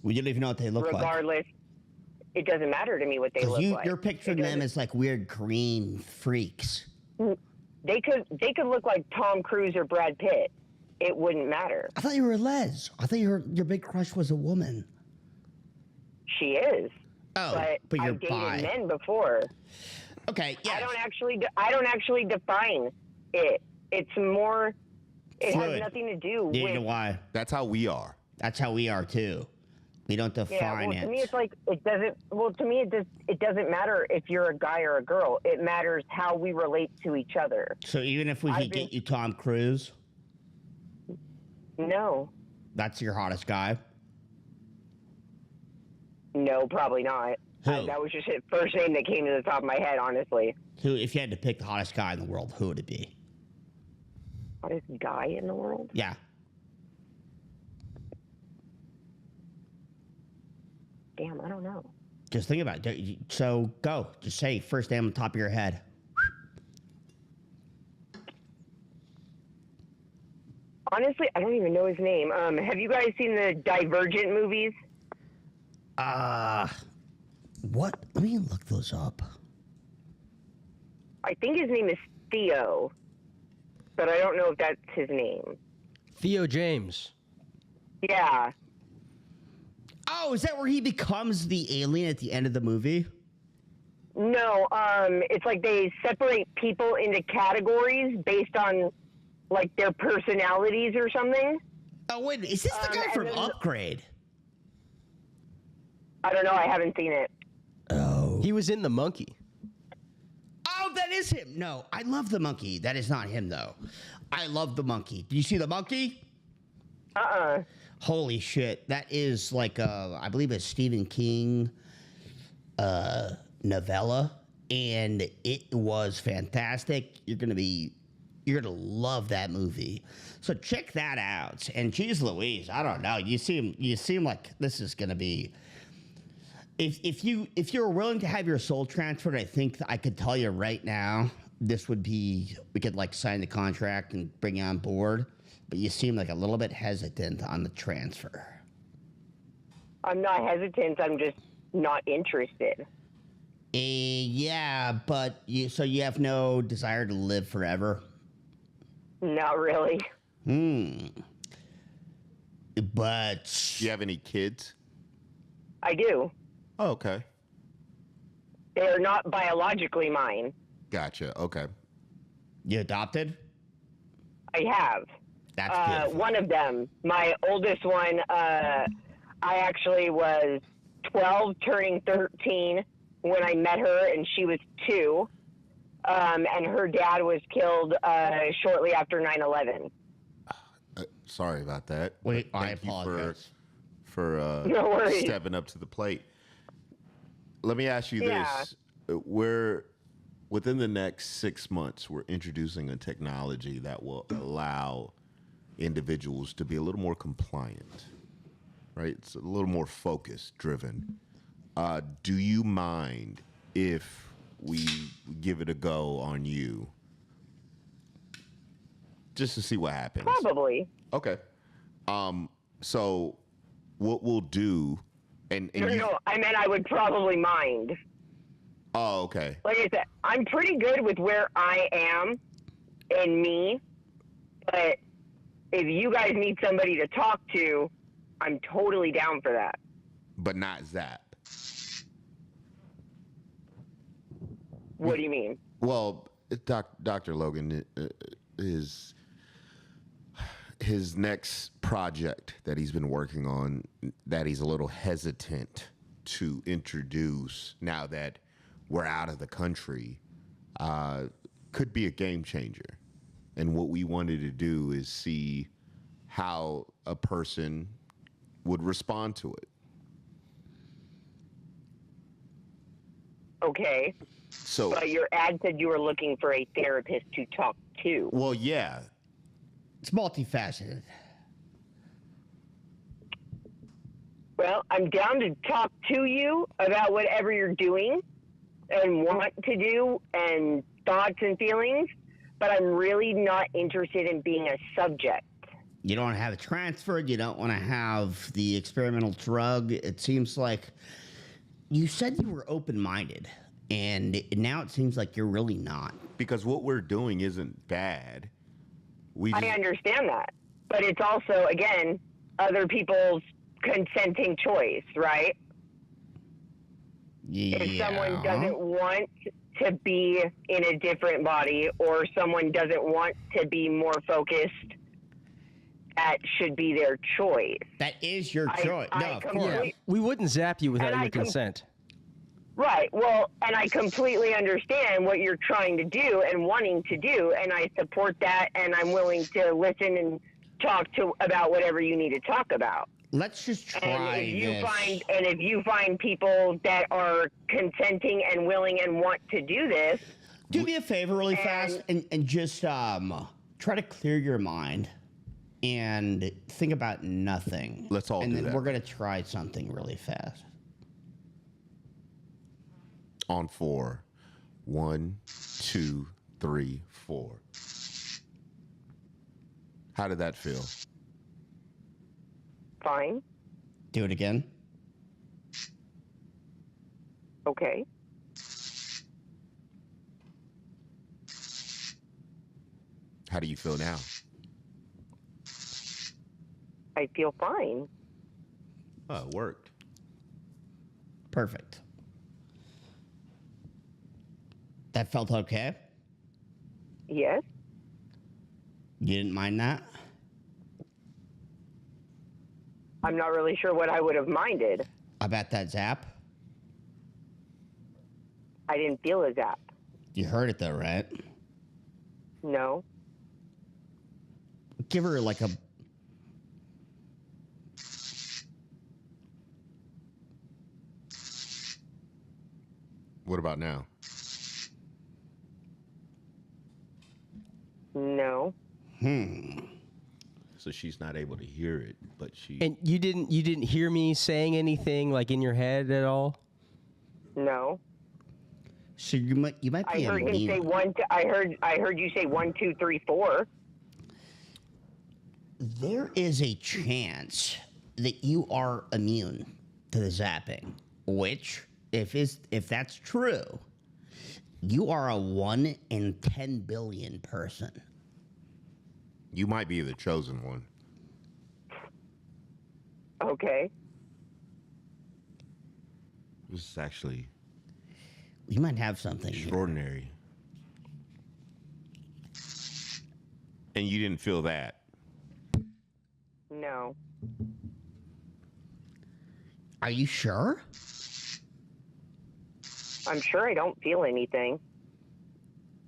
Speaker 1: We don't even know what they look like.
Speaker 4: Regardless, it doesn't matter to me what they look like.
Speaker 1: You're picturing them as like weird green freaks.
Speaker 4: They could look like Tom Cruise or Brad Pitt. It wouldn't matter.
Speaker 1: I thought you were Les. I thought your big crush was a woman.
Speaker 4: She is.
Speaker 1: Oh,
Speaker 4: but
Speaker 1: you're
Speaker 4: I've dated
Speaker 1: bi.
Speaker 4: men before.
Speaker 1: Okay, yeah.
Speaker 4: I don't actually define it. It's more. It
Speaker 1: Fluid.
Speaker 4: has nothing to do
Speaker 1: You
Speaker 4: with.
Speaker 1: know why?
Speaker 5: That's how we are.
Speaker 1: That's how we are too. We don't define
Speaker 4: To
Speaker 1: it.
Speaker 4: me, it's like it doesn't. Well, to me, it doesn't matter if you're a guy or a girl. It matters how we relate to each other.
Speaker 1: So even if we could get you Tom Cruise,
Speaker 4: No,
Speaker 1: that's your hottest guy.
Speaker 4: no, probably not.
Speaker 1: Who?
Speaker 4: That was just the first name that came to the top of my head. Honestly,
Speaker 1: Who, if you had to pick the hottest guy in the world, who would it be?
Speaker 4: hottest guy in the world.
Speaker 1: Yeah.
Speaker 4: Damn, I don't know.
Speaker 1: Just think about it. So go. Just say first name on the top of your head.
Speaker 4: Honestly, I don't even know his name. Have you guys seen the Divergent movies?
Speaker 1: What? Let me look those up.
Speaker 4: I think his name is Theo, but I don't know if that's his name.
Speaker 2: Theo James.
Speaker 4: Yeah.
Speaker 1: Oh, is that where he becomes the alien at the end of the movie?
Speaker 4: No, it's like they separate people into categories based on like their personalities or something.
Speaker 1: Oh, wait. Is this the guy
Speaker 4: and
Speaker 1: from
Speaker 4: then-
Speaker 1: Upgrade?
Speaker 4: I don't know. I haven't seen it.
Speaker 1: Oh.
Speaker 2: He was in The Monkey.
Speaker 1: Oh, that is him. No, I love the monkey. That is not him, though. I love the monkey. Do you see the monkey? Holy shit. That is like, I believe a Stephen King novella, and it was fantastic. You're going to love that movie. So check that out. And geez Louise, I don't know. You seem like this is going to be... If you're willing to have your soul transferred, I think that I could tell you right now, this would be, we could like sign the contract and bring you on board, but you seem like a little bit hesitant on the transfer.
Speaker 4: I'm not hesitant. I'm just not interested.
Speaker 1: Yeah, but you have no desire to live forever?
Speaker 4: Not really.
Speaker 1: But...
Speaker 5: Do you have any kids?
Speaker 4: I do.
Speaker 5: Oh, okay.
Speaker 4: They're not biologically mine.
Speaker 5: Gotcha. Okay.
Speaker 1: You adopted?
Speaker 4: I have.
Speaker 1: That's beautiful.
Speaker 4: One of them. My oldest one, I actually was 12, turning 13 when I met her, and she was 2. And her dad was killed shortly after 9/11.
Speaker 5: Sorry about that.
Speaker 1: Wait,
Speaker 5: But
Speaker 1: I
Speaker 5: thank you
Speaker 1: apologize.
Speaker 5: for
Speaker 4: No worries.
Speaker 5: stepping up to the plate. Let me ask you
Speaker 4: Yeah.
Speaker 5: this. Within the next 6 months, we're introducing a technology that will allow individuals to be a little more compliant, right? It's a little more focus driven. Do you mind if we give it a go on you? Just to see what happens.
Speaker 4: Probably.
Speaker 5: Okay. So what we'll do, and
Speaker 4: No, I meant I would probably mind.
Speaker 5: Oh, okay.
Speaker 4: Like I said, I'm pretty good with where I am and me, but if you guys need somebody to talk to, I'm totally down for that.
Speaker 5: But not Zap.
Speaker 4: What do you mean?
Speaker 5: Well, Dr. Logan is his next project that he's been working on that he's a little hesitant to introduce now that we're out of the country could be a game changer. And what we wanted to do is see how a person would respond to it.
Speaker 4: Okay.
Speaker 5: So,
Speaker 4: But your ad said you were looking for a therapist to talk to.
Speaker 5: well, yeah.
Speaker 1: It's multifaceted.
Speaker 4: Well, I'm down to talk to you about whatever you're doing and want to do and thoughts and feelings, but I'm really not interested in being a subject.
Speaker 1: You don't want to have it transferred. You don't want to have the experimental drug. It seems like you said you were open-minded, and now it seems like you're really not.
Speaker 5: Because what we're doing isn't bad. We
Speaker 4: I understand that. But it's also, again, other people's consenting choice, right?
Speaker 1: Yeah.
Speaker 4: If someone doesn't want to be in a different body or someone doesn't want to be more focused, that should be their choice.
Speaker 1: That is your choice. No, of course.
Speaker 2: Yeah, we wouldn't zap you without
Speaker 4: And
Speaker 2: your consent.
Speaker 4: Right. Well, and I completely understand what you're trying to do and wanting to do, and I support that, and I'm willing to listen and talk to about whatever you need to talk about.
Speaker 1: Let's just try
Speaker 4: And if you find people that are consenting and willing and want to do this,
Speaker 1: do me a favor really fast and just try to clear your mind and think about nothing.
Speaker 5: Let's all
Speaker 1: and
Speaker 5: do
Speaker 1: then
Speaker 5: that.
Speaker 1: we're going to try something really fast.
Speaker 5: On 4. 1, 2, 3, 4. How did that feel?
Speaker 4: fine.
Speaker 1: Do it again.
Speaker 4: Okay.
Speaker 5: How do you feel now?
Speaker 4: I feel fine.
Speaker 5: Oh, it worked.
Speaker 1: Perfect. That felt okay?
Speaker 4: Yes.
Speaker 1: You didn't mind that?
Speaker 4: I'm not really sure what I would have minded.
Speaker 1: About that zap?
Speaker 4: I didn't feel a zap.
Speaker 1: You heard it though, right?
Speaker 4: No.
Speaker 1: Give her like a...
Speaker 5: What about now?
Speaker 4: No.
Speaker 5: So she's not able to hear it, but she...
Speaker 2: And you didn't hear me saying anything like in your head at all?
Speaker 4: No.
Speaker 1: So you might be
Speaker 4: I heard him say
Speaker 1: anemic.
Speaker 4: I heard you say 1, 2, 3, 4.
Speaker 1: There is a chance that you are immune to the zapping, which, if that's true, you are a 1 in 10 billion person.
Speaker 5: You might be the chosen one.
Speaker 4: Okay.
Speaker 5: This is actually
Speaker 1: You might have something. here.
Speaker 5: extraordinary. And you didn't feel that.
Speaker 4: No.
Speaker 1: Are you sure?
Speaker 4: I'm sure I don't feel anything.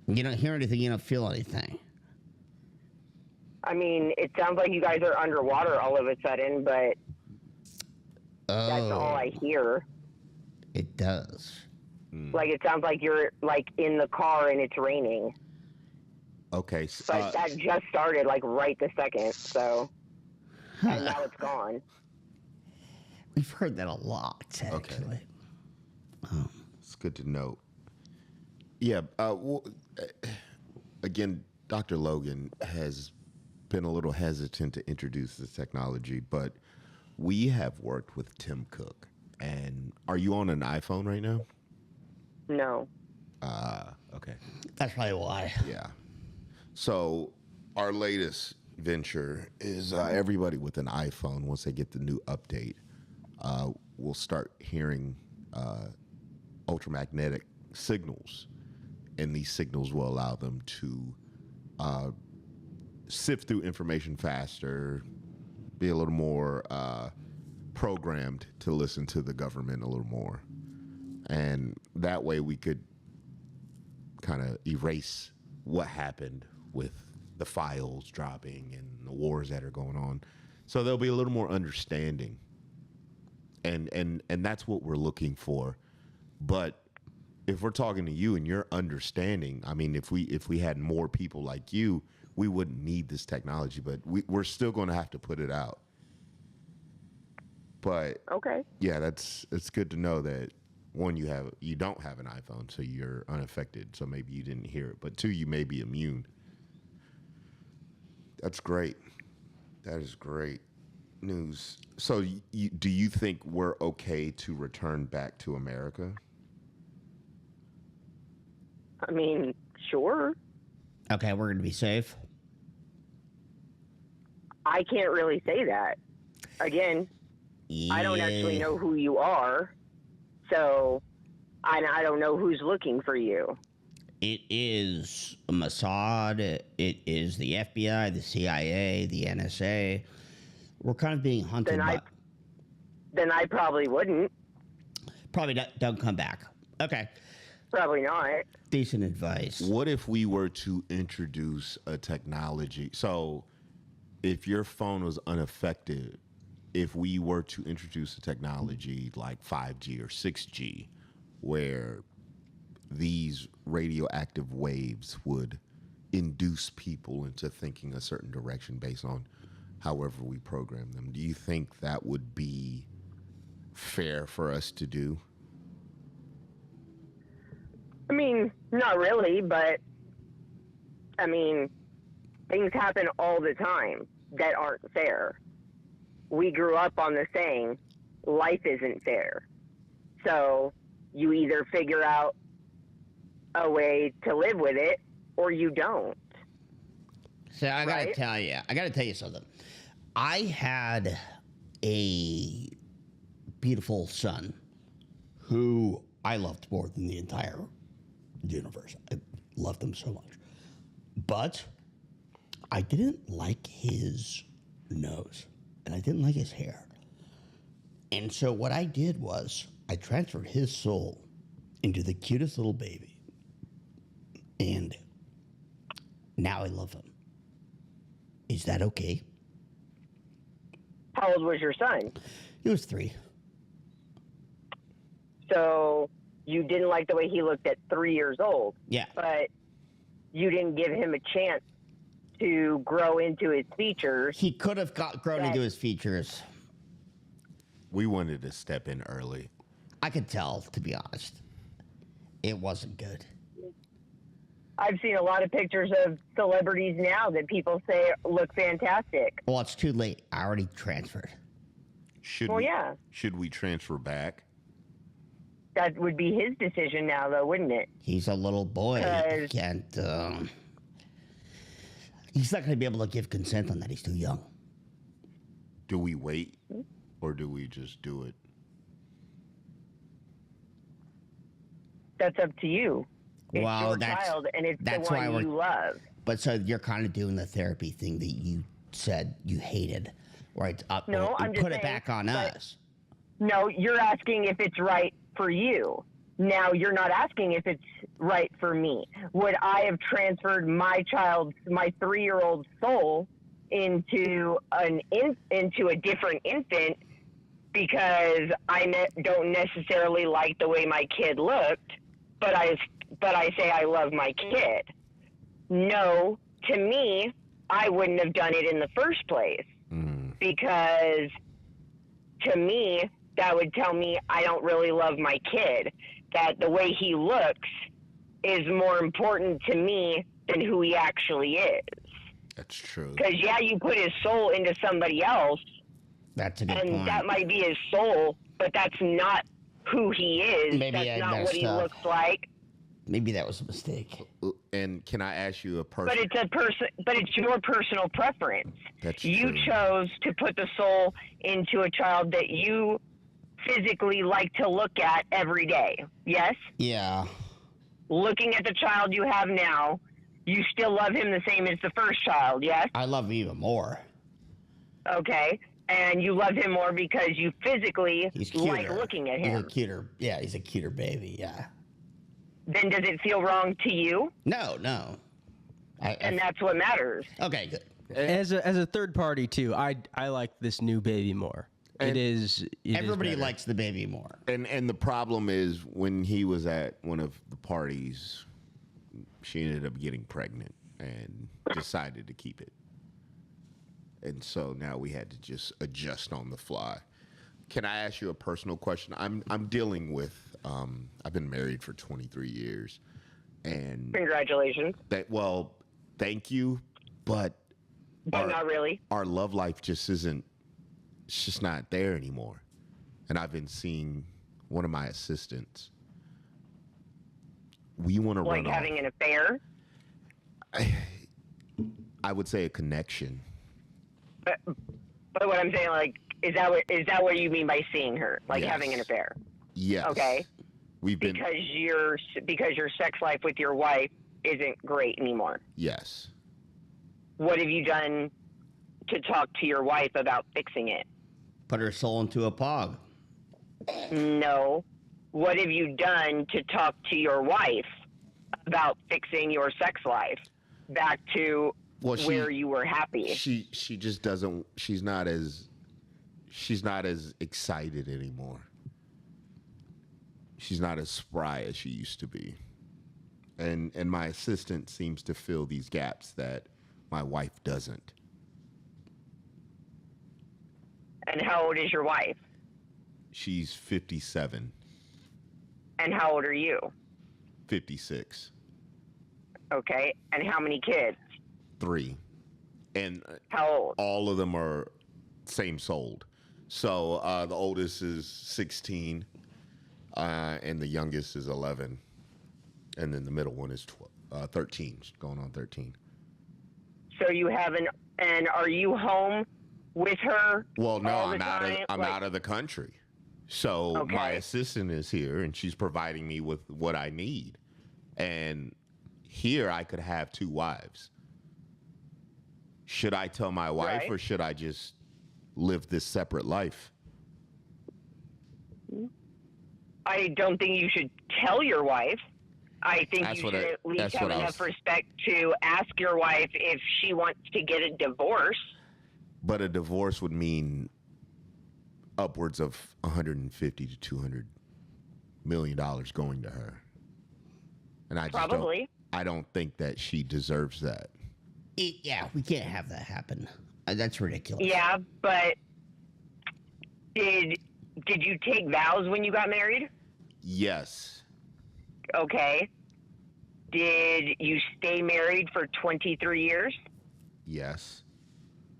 Speaker 1: You don't hear anything, you don't feel anything.
Speaker 4: I mean, it sounds like you guys are underwater all of a sudden, but that's all I hear.
Speaker 1: It does.
Speaker 4: Like, it sounds like you're, like, in the car and it's raining.
Speaker 5: Okay.
Speaker 4: But that just started, like, right this second, so... And now it's gone.
Speaker 1: We've heard that a lot, actually.
Speaker 5: It's good to know. Yeah. Again, Dr. Logan has been a little hesitant to introduce this technology, but we have worked with Tim Cook. And are you on an iPhone right now?
Speaker 4: No.
Speaker 5: Okay.
Speaker 1: That's probably why.
Speaker 5: Yeah. So our latest venture is everybody with an iPhone, once they get the new update, will start hearing ultramagnetic signals, and these signals will allow them to sift through information faster, be a little more programmed to listen to the government a little more. And that way we could kind of erase what happened with the files dropping and the wars that are going on. So there'll be a little more understanding. And that's what we're looking for. But if we're talking to you and you're understanding, I mean, if we had more people like you, we wouldn't need this technology, but we're still going to have to put it out. But
Speaker 4: Okay.
Speaker 5: yeah, it's good to know that one, you don't have an iPhone, so you're unaffected. So maybe you didn't hear it, but two, you may be immune. That's great. That is great news. So do you think we're okay to return back to America?
Speaker 4: I mean, sure.
Speaker 1: Okay, we're gonna be safe.
Speaker 4: I can't really say that. Again, I don't actually know who you are, so I don't know who's looking for you.
Speaker 1: It is Mossad. It is the FBI, the CIA, the NSA. We're kind of being hunted.
Speaker 4: Then I probably wouldn't.
Speaker 1: Probably don't come back. Okay.
Speaker 4: Probably not.
Speaker 1: Decent advice.
Speaker 5: What if we were to introduce a technology? So if your phone was unaffected, if we were to introduce a technology like 5G or 6G, where these radioactive waves would induce people into thinking a certain direction based on however we program them, do you think that would be fair for us to do?
Speaker 4: I mean, not really, but I mean, things happen all the time that aren't fair. We grew up on the saying, life isn't fair. So you either figure out a way to live with it or you don't.
Speaker 1: So I gotta tell you something. I had a beautiful son who I loved more than the entire universe. I loved him so much. But I didn't like his nose and I didn't like his hair. And so what I did was I transferred his soul into the cutest little baby. And now I love him. Is that okay?
Speaker 4: How old was your son?
Speaker 1: He was 3.
Speaker 4: So you didn't like the way he looked at 3 years old.
Speaker 1: Yeah.
Speaker 4: But you didn't give him a chance to grow into his features.
Speaker 1: He could have grown into his features.
Speaker 5: We wanted to step in early.
Speaker 1: I could tell, to be honest. It wasn't good.
Speaker 4: I've seen a lot of pictures of celebrities now that people say look fantastic.
Speaker 1: Well, it's too late. I already transferred.
Speaker 5: Should we transfer back?
Speaker 4: That would be his decision now, though, wouldn't it?
Speaker 1: He's a little boy. He can't. He's not going to be able to give consent on that. He's too young.
Speaker 5: Do we wait, or do we just do it?
Speaker 4: That's up to you. It's
Speaker 1: well,
Speaker 4: your child, and it's the one you love.
Speaker 1: But so you're kind of doing the therapy thing that you said you hated, right?
Speaker 4: No, I'm just
Speaker 1: put
Speaker 4: saying,
Speaker 1: it back on us.
Speaker 4: No, you're asking if it's right for you. Now you're not asking if it's right for me. Would I have transferred my 3-year-old soul into a different infant because I don't necessarily like the way my kid looked, but I say I love my kid? No, to me, I wouldn't have done it in the first place because to me, that would tell me I don't really love my kid, that the way he looks is more important to me than who he actually is.
Speaker 5: That's true.
Speaker 4: Because, you put his soul into somebody else.
Speaker 1: That's a good point.
Speaker 4: And that might be his soul, but that's not who he is. That's not what he looks like.
Speaker 1: Maybe that was a mistake.
Speaker 5: And can I ask you a
Speaker 4: But it's your personal preference.
Speaker 5: That's
Speaker 4: you
Speaker 5: true.
Speaker 4: chose to put the soul into a child that you physically like to look at every day. Yes?
Speaker 1: Yeah.
Speaker 4: Looking at the child you have now, You still love him the same as the first child, yes?
Speaker 1: I love him even more.
Speaker 4: Okay. And you love him more because you physically
Speaker 1: He's cuter.
Speaker 4: like looking at him.
Speaker 1: He's a cuter baby, yeah.
Speaker 4: Then does it feel wrong to you?
Speaker 1: No.
Speaker 4: And that's what matters.
Speaker 1: Okay, good.
Speaker 2: As a third party too, I like this new baby more.
Speaker 1: Everybody likes the baby more.
Speaker 5: And the problem is when he was at one of the parties, she ended up getting pregnant and decided to keep it. And so now we had to just adjust on the fly. Can I ask you a personal question? I'm dealing with I've been married for 23 years, and
Speaker 4: Congratulations.
Speaker 5: Thank you, but
Speaker 4: Not really.
Speaker 5: Our love life just isn't. It's just not there anymore. And I've been seeing one of my assistants. We want to run off.
Speaker 4: Like having an affair?
Speaker 5: I would say a connection.
Speaker 4: But what I'm saying, like, is that what you mean by seeing her? Like
Speaker 5: Yes.
Speaker 4: having an affair?
Speaker 5: Yes.
Speaker 4: Okay.
Speaker 5: We've been.
Speaker 4: Because your sex life with your wife isn't great anymore.
Speaker 5: Yes.
Speaker 4: What have you done to talk to your wife about fixing it?
Speaker 1: Put her soul into a pog.
Speaker 4: No. What have you done to talk to your wife about fixing your sex life back to where you were happy?
Speaker 5: She just doesn't. She's not as excited anymore. She's not as spry as she used to be. And my assistant seems to fill these gaps that my wife doesn't.
Speaker 4: And how old is your wife?
Speaker 5: She's 57.
Speaker 4: And how old are you?
Speaker 5: 56.
Speaker 4: Okay. And how many kids?
Speaker 5: 3. And
Speaker 4: How old?
Speaker 5: all of them are same souled. So the oldest is 16, and the youngest is 11, and then the middle one is 13, going on 13.
Speaker 4: So you have and are you home with her?
Speaker 5: Well, no,
Speaker 4: all the
Speaker 5: I'm
Speaker 4: time?
Speaker 5: out of the country. So
Speaker 4: Okay.
Speaker 5: my assistant is here, and she's providing me with what I need. And here I could have 2 wives. Should I tell my wife,
Speaker 4: Right.
Speaker 5: or should I just live this separate life?
Speaker 4: I don't think you should tell your wife. I think
Speaker 5: That's
Speaker 4: you
Speaker 5: what
Speaker 4: should
Speaker 5: I-
Speaker 4: at least
Speaker 5: that's
Speaker 4: have
Speaker 5: what I
Speaker 4: enough
Speaker 5: was-
Speaker 4: respect to ask your wife if she wants to get a divorce.
Speaker 5: But a divorce would mean upwards of 150 to 200 million dollars going to her, and I just
Speaker 4: Probably.
Speaker 5: I don't think that she deserves that.
Speaker 1: Yeah, we can't have that happen. That's ridiculous.
Speaker 4: Yeah, but did you take vows when you got married?
Speaker 5: Yes,
Speaker 4: Okay. Did you stay married for 23 years?
Speaker 5: yes,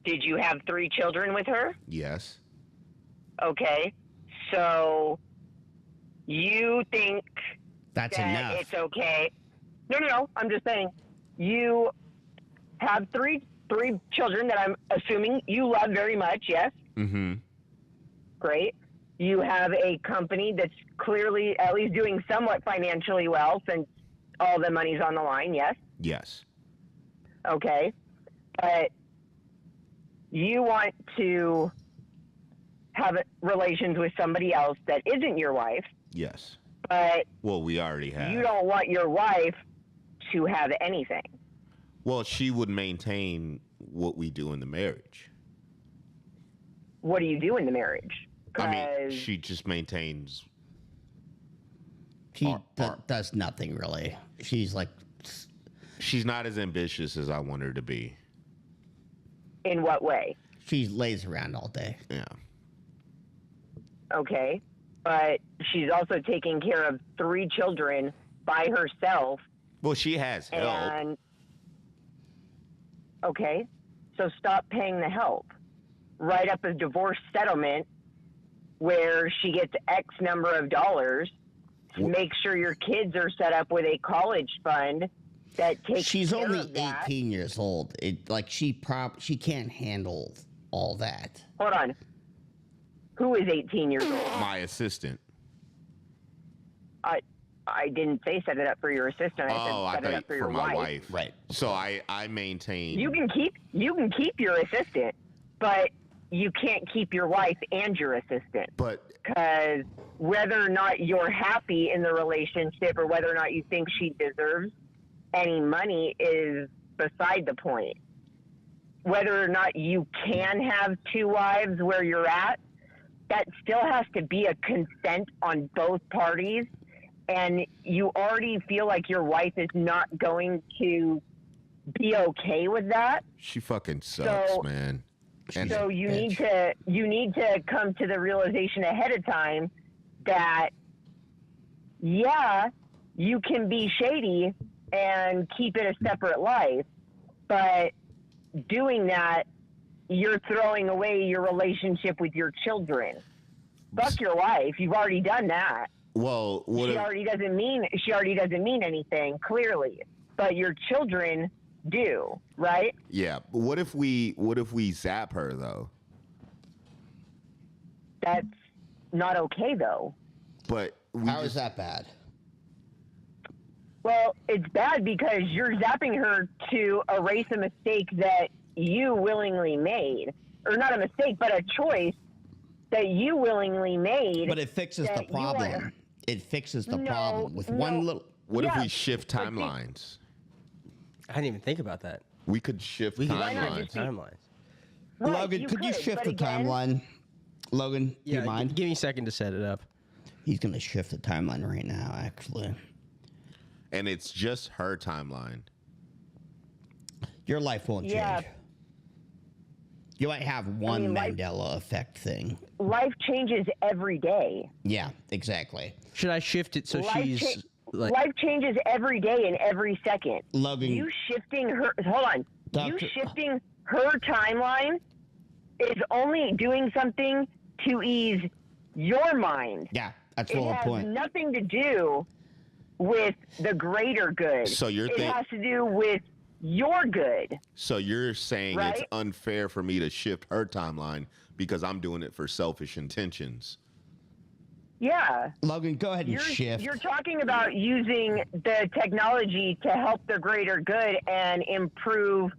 Speaker 4: Did you have 3 children with her?
Speaker 5: yes.
Speaker 4: Okay. So you think
Speaker 1: That's
Speaker 4: that
Speaker 1: enough.
Speaker 4: it's okay? No. I'm just saying you have three children that I'm assuming you love very much. Yes.
Speaker 5: Mm-hmm.
Speaker 4: Great. You have a company that's clearly at least doing somewhat financially well since all the money's on the line. Yes.
Speaker 5: Yes.
Speaker 4: Okay. But you want to have relations with somebody else that isn't your wife,
Speaker 5: Yes.
Speaker 4: but
Speaker 5: Well, we already have.
Speaker 4: you don't want your wife to have anything.
Speaker 5: Well, she would maintain what we do in the marriage.
Speaker 4: What do you do in the marriage?
Speaker 5: I mean,
Speaker 4: 'Cause-
Speaker 5: she just maintains.
Speaker 1: She does nothing really. She's like,
Speaker 5: She's not as ambitious as I want her to be.
Speaker 4: in what way?
Speaker 1: she lays around all day.
Speaker 5: Yeah.
Speaker 4: Okay. But she's also taking care of 3 children by herself.
Speaker 5: Well, she has help.
Speaker 4: And okay, so stop paying the help. Write up a divorce settlement where she gets X number of dollars. Make sure your kids are set up with a college fund that takes
Speaker 1: She's
Speaker 4: care
Speaker 1: only
Speaker 4: of that.
Speaker 1: 18 years old. She can't handle all that.
Speaker 4: Hold on. Who is 18 years old?
Speaker 5: My assistant.
Speaker 4: I didn't say set it up for your assistant. I said set it up for your
Speaker 5: my
Speaker 4: wife.
Speaker 5: wife.
Speaker 1: Right.
Speaker 5: So I maintain.
Speaker 4: You can keep your assistant, but you can't keep your wife and your assistant.
Speaker 5: But
Speaker 4: Because whether or not you're happy in the relationship or whether or not you think she deserves any money is beside the point. Whether or not you can have 2 wives where you're at, that still has to be a consent on both parties. And you already feel like your wife is not going to be okay with that.
Speaker 5: she fucking sucks,
Speaker 4: So-
Speaker 5: man. And
Speaker 4: So you need to come to the realization ahead of time that you can be shady and keep it a separate life, but doing that, you're throwing away your relationship with your children. Fuck your wife. You've already done that.
Speaker 5: well, what
Speaker 4: She
Speaker 5: if,
Speaker 4: already doesn't mean anything, clearly. But your children do, right?
Speaker 5: yeah. But what if we zap her though?
Speaker 4: That's not okay though.
Speaker 5: But
Speaker 1: How is that bad?
Speaker 4: Well, it's bad because you're zapping her to erase a mistake that you willingly made. Or not a mistake, but a choice that you willingly made.
Speaker 1: But it fixes the
Speaker 4: that you
Speaker 1: problem.
Speaker 4: are-
Speaker 1: It fixes the
Speaker 4: No,
Speaker 1: problem with
Speaker 4: no.
Speaker 1: one little.
Speaker 5: What if
Speaker 4: Yeah,
Speaker 5: we shift
Speaker 4: but see-
Speaker 5: timelines?
Speaker 2: I didn't even think about that.
Speaker 5: We could shift
Speaker 4: Why not
Speaker 5: timelines.
Speaker 4: just-
Speaker 2: Timelines.
Speaker 4: Right,
Speaker 1: Logan, could you shift
Speaker 4: but
Speaker 1: the
Speaker 4: again,
Speaker 1: timeline? Logan, do
Speaker 2: Yeah,
Speaker 1: you mind?
Speaker 2: give me a second to set it up.
Speaker 1: He's gonna shift the timeline right now. Actually,
Speaker 5: And it's just her timeline.
Speaker 1: your life won't
Speaker 4: Yeah.
Speaker 1: change. You might have one
Speaker 4: mean, life-
Speaker 1: Mandela effect thing.
Speaker 4: Life changes every day.
Speaker 1: Yeah, exactly.
Speaker 2: Should I shift it so
Speaker 4: Life
Speaker 2: she's
Speaker 4: cha-
Speaker 2: like?
Speaker 4: Life changes every day and every second.
Speaker 1: Logan,
Speaker 4: You shifting her, hold on.
Speaker 1: Doctor-
Speaker 4: You shifting her timeline is only doing something to ease your mind.
Speaker 1: yeah, that's
Speaker 4: It
Speaker 1: the whole
Speaker 4: has
Speaker 1: point.
Speaker 4: nothing to do with the greater good.
Speaker 5: So you're
Speaker 4: it
Speaker 5: think-
Speaker 4: has to do with your good.
Speaker 5: So you're saying it's
Speaker 4: Right?
Speaker 5: unfair for me to shift her timeline because I'm doing it for selfish intentions.
Speaker 4: Yeah.
Speaker 1: Logan, go ahead and shift.
Speaker 4: You're talking about using the technology to help the greater good and improve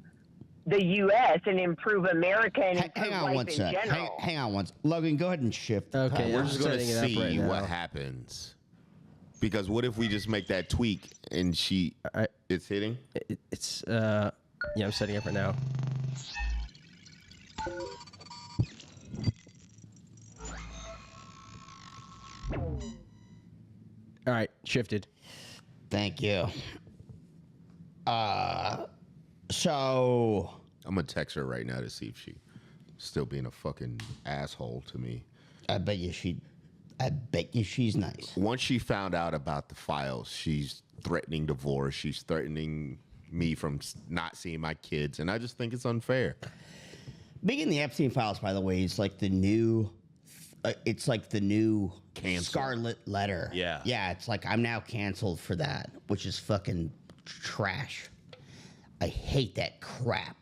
Speaker 4: the U.S. and improve America and improve
Speaker 1: Hang on
Speaker 4: life
Speaker 1: one
Speaker 4: in
Speaker 1: sec.
Speaker 4: general.
Speaker 1: Hang on one. Logan, go ahead and shift. the
Speaker 2: Okay,
Speaker 1: timeline.
Speaker 5: We're
Speaker 2: I'm
Speaker 5: just gonna
Speaker 2: setting it up
Speaker 5: see
Speaker 2: right now.
Speaker 5: what happens. Because what if we just make that tweak and it's hitting?
Speaker 2: It's yeah, I'm setting up right now. All right, shifted.
Speaker 1: Thank you. So
Speaker 5: I'm gonna text her right now to see if she still being a fucking asshole to me.
Speaker 1: I bet you she's nice.
Speaker 5: Once she found out about the files, she's threatening divorce. She's threatening me from not seeing my kids, and I just think it's unfair.
Speaker 1: Being in the Epstein files, by the way, is like the new. It's like the new
Speaker 5: Cancel.
Speaker 1: Scarlet Letter.
Speaker 5: Yeah.
Speaker 1: Yeah. It's like I'm now canceled for that, which is fucking trash. I hate that crap.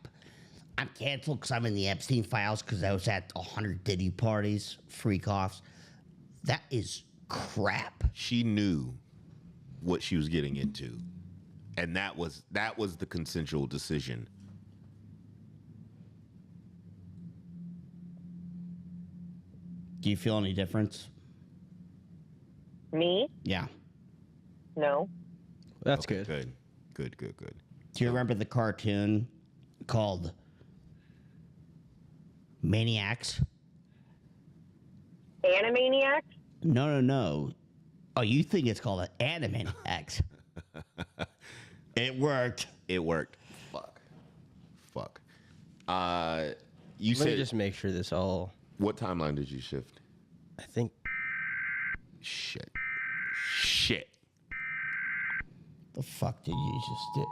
Speaker 1: I'm canceled because I'm in the Epstein files because I was at 100 Diddy parties, freak offs. That is crap.
Speaker 5: She knew what she was getting into, and that was the consensual decision.
Speaker 1: Do you feel any difference?
Speaker 4: Me?
Speaker 1: Yeah.
Speaker 4: No.
Speaker 2: That's
Speaker 5: Okay,
Speaker 2: good.
Speaker 5: Good.
Speaker 1: Do you remember the cartoon called Maniacs?
Speaker 4: Animaniacs?
Speaker 1: No. Oh, you think it's called an Animaniacs? It worked.
Speaker 5: It worked. Fuck. You
Speaker 2: Let me
Speaker 5: said
Speaker 2: just make sure this all.
Speaker 5: what timeline did you shift?
Speaker 2: I think
Speaker 5: Shit.
Speaker 1: The fuck did you just do?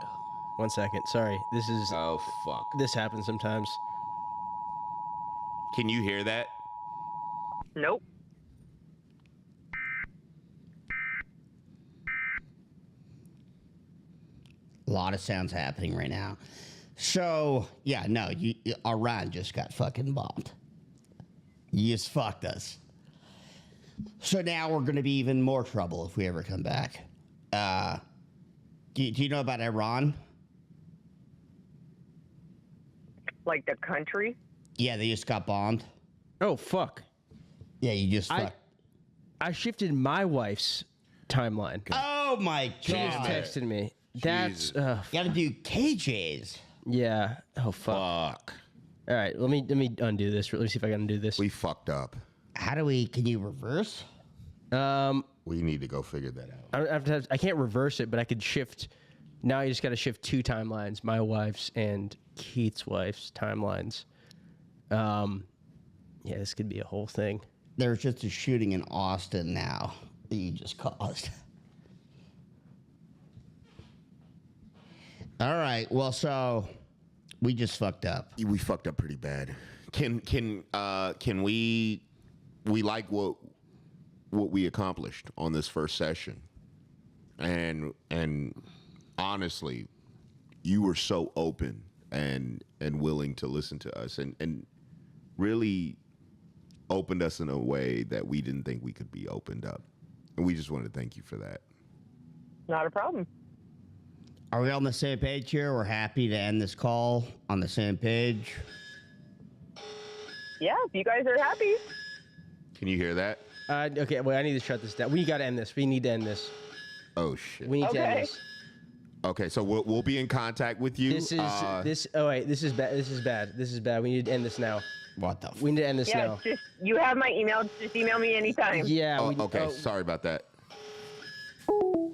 Speaker 2: 1 second. Sorry,
Speaker 5: Oh fuck.
Speaker 2: this happens sometimes.
Speaker 5: Can you hear that?
Speaker 4: Nope.
Speaker 1: A lot of sounds happening right now. So, yeah, no, Iran just got fucking bombed. You just fucked us. So now we're going to be even more trouble if we ever come back. Do you know about Iran?
Speaker 4: Like the country?
Speaker 1: Yeah, they just got bombed.
Speaker 2: Oh fuck!
Speaker 1: Yeah, you just fucked.
Speaker 2: I shifted my wife's timeline.
Speaker 1: Oh my
Speaker 2: She just
Speaker 1: god!
Speaker 2: texted me. That's
Speaker 5: Jesus.
Speaker 1: You gotta do KJ's.
Speaker 2: yeah. Oh fuck.
Speaker 5: Fuck.
Speaker 2: All right, let me undo this. Let me see if I can undo this.
Speaker 5: We fucked up.
Speaker 1: How do we? Can you reverse?
Speaker 5: We need to go figure that out.
Speaker 2: I can't reverse it, but I could shift. Now you just got to shift two timelines: my wife's and Keith's wife's timelines. Yeah, this could be a whole thing.
Speaker 1: There's just a shooting in Austin now that you just caused. All right. Well, so we just fucked up.
Speaker 5: We fucked up pretty bad. Can we like what we accomplished on this first session? And honestly, you were so open and willing to listen to us and really opened us in a way that we didn't think we could be opened up. And we just wanted to thank you for that.
Speaker 4: Not a problem.
Speaker 1: Are we on the same page here? We're happy to end this call on the same page.
Speaker 4: Yeah, if you guys are happy.
Speaker 5: Can you hear that?
Speaker 2: Okay, well, I need to shut this down. We got to end this. We need to end this.
Speaker 5: Oh shit.
Speaker 2: We need to end
Speaker 4: Okay.
Speaker 2: this.
Speaker 5: Okay, so we'll be in contact with you.
Speaker 2: This is this. Oh wait, this is bad. This is bad. This is bad. We need to end this now.
Speaker 1: What the?
Speaker 2: We need to end this
Speaker 4: Yeah,
Speaker 2: now.
Speaker 4: just you have my email. Just email me anytime.
Speaker 2: Yeah.
Speaker 5: Okay,
Speaker 2: oh,
Speaker 5: sorry about that.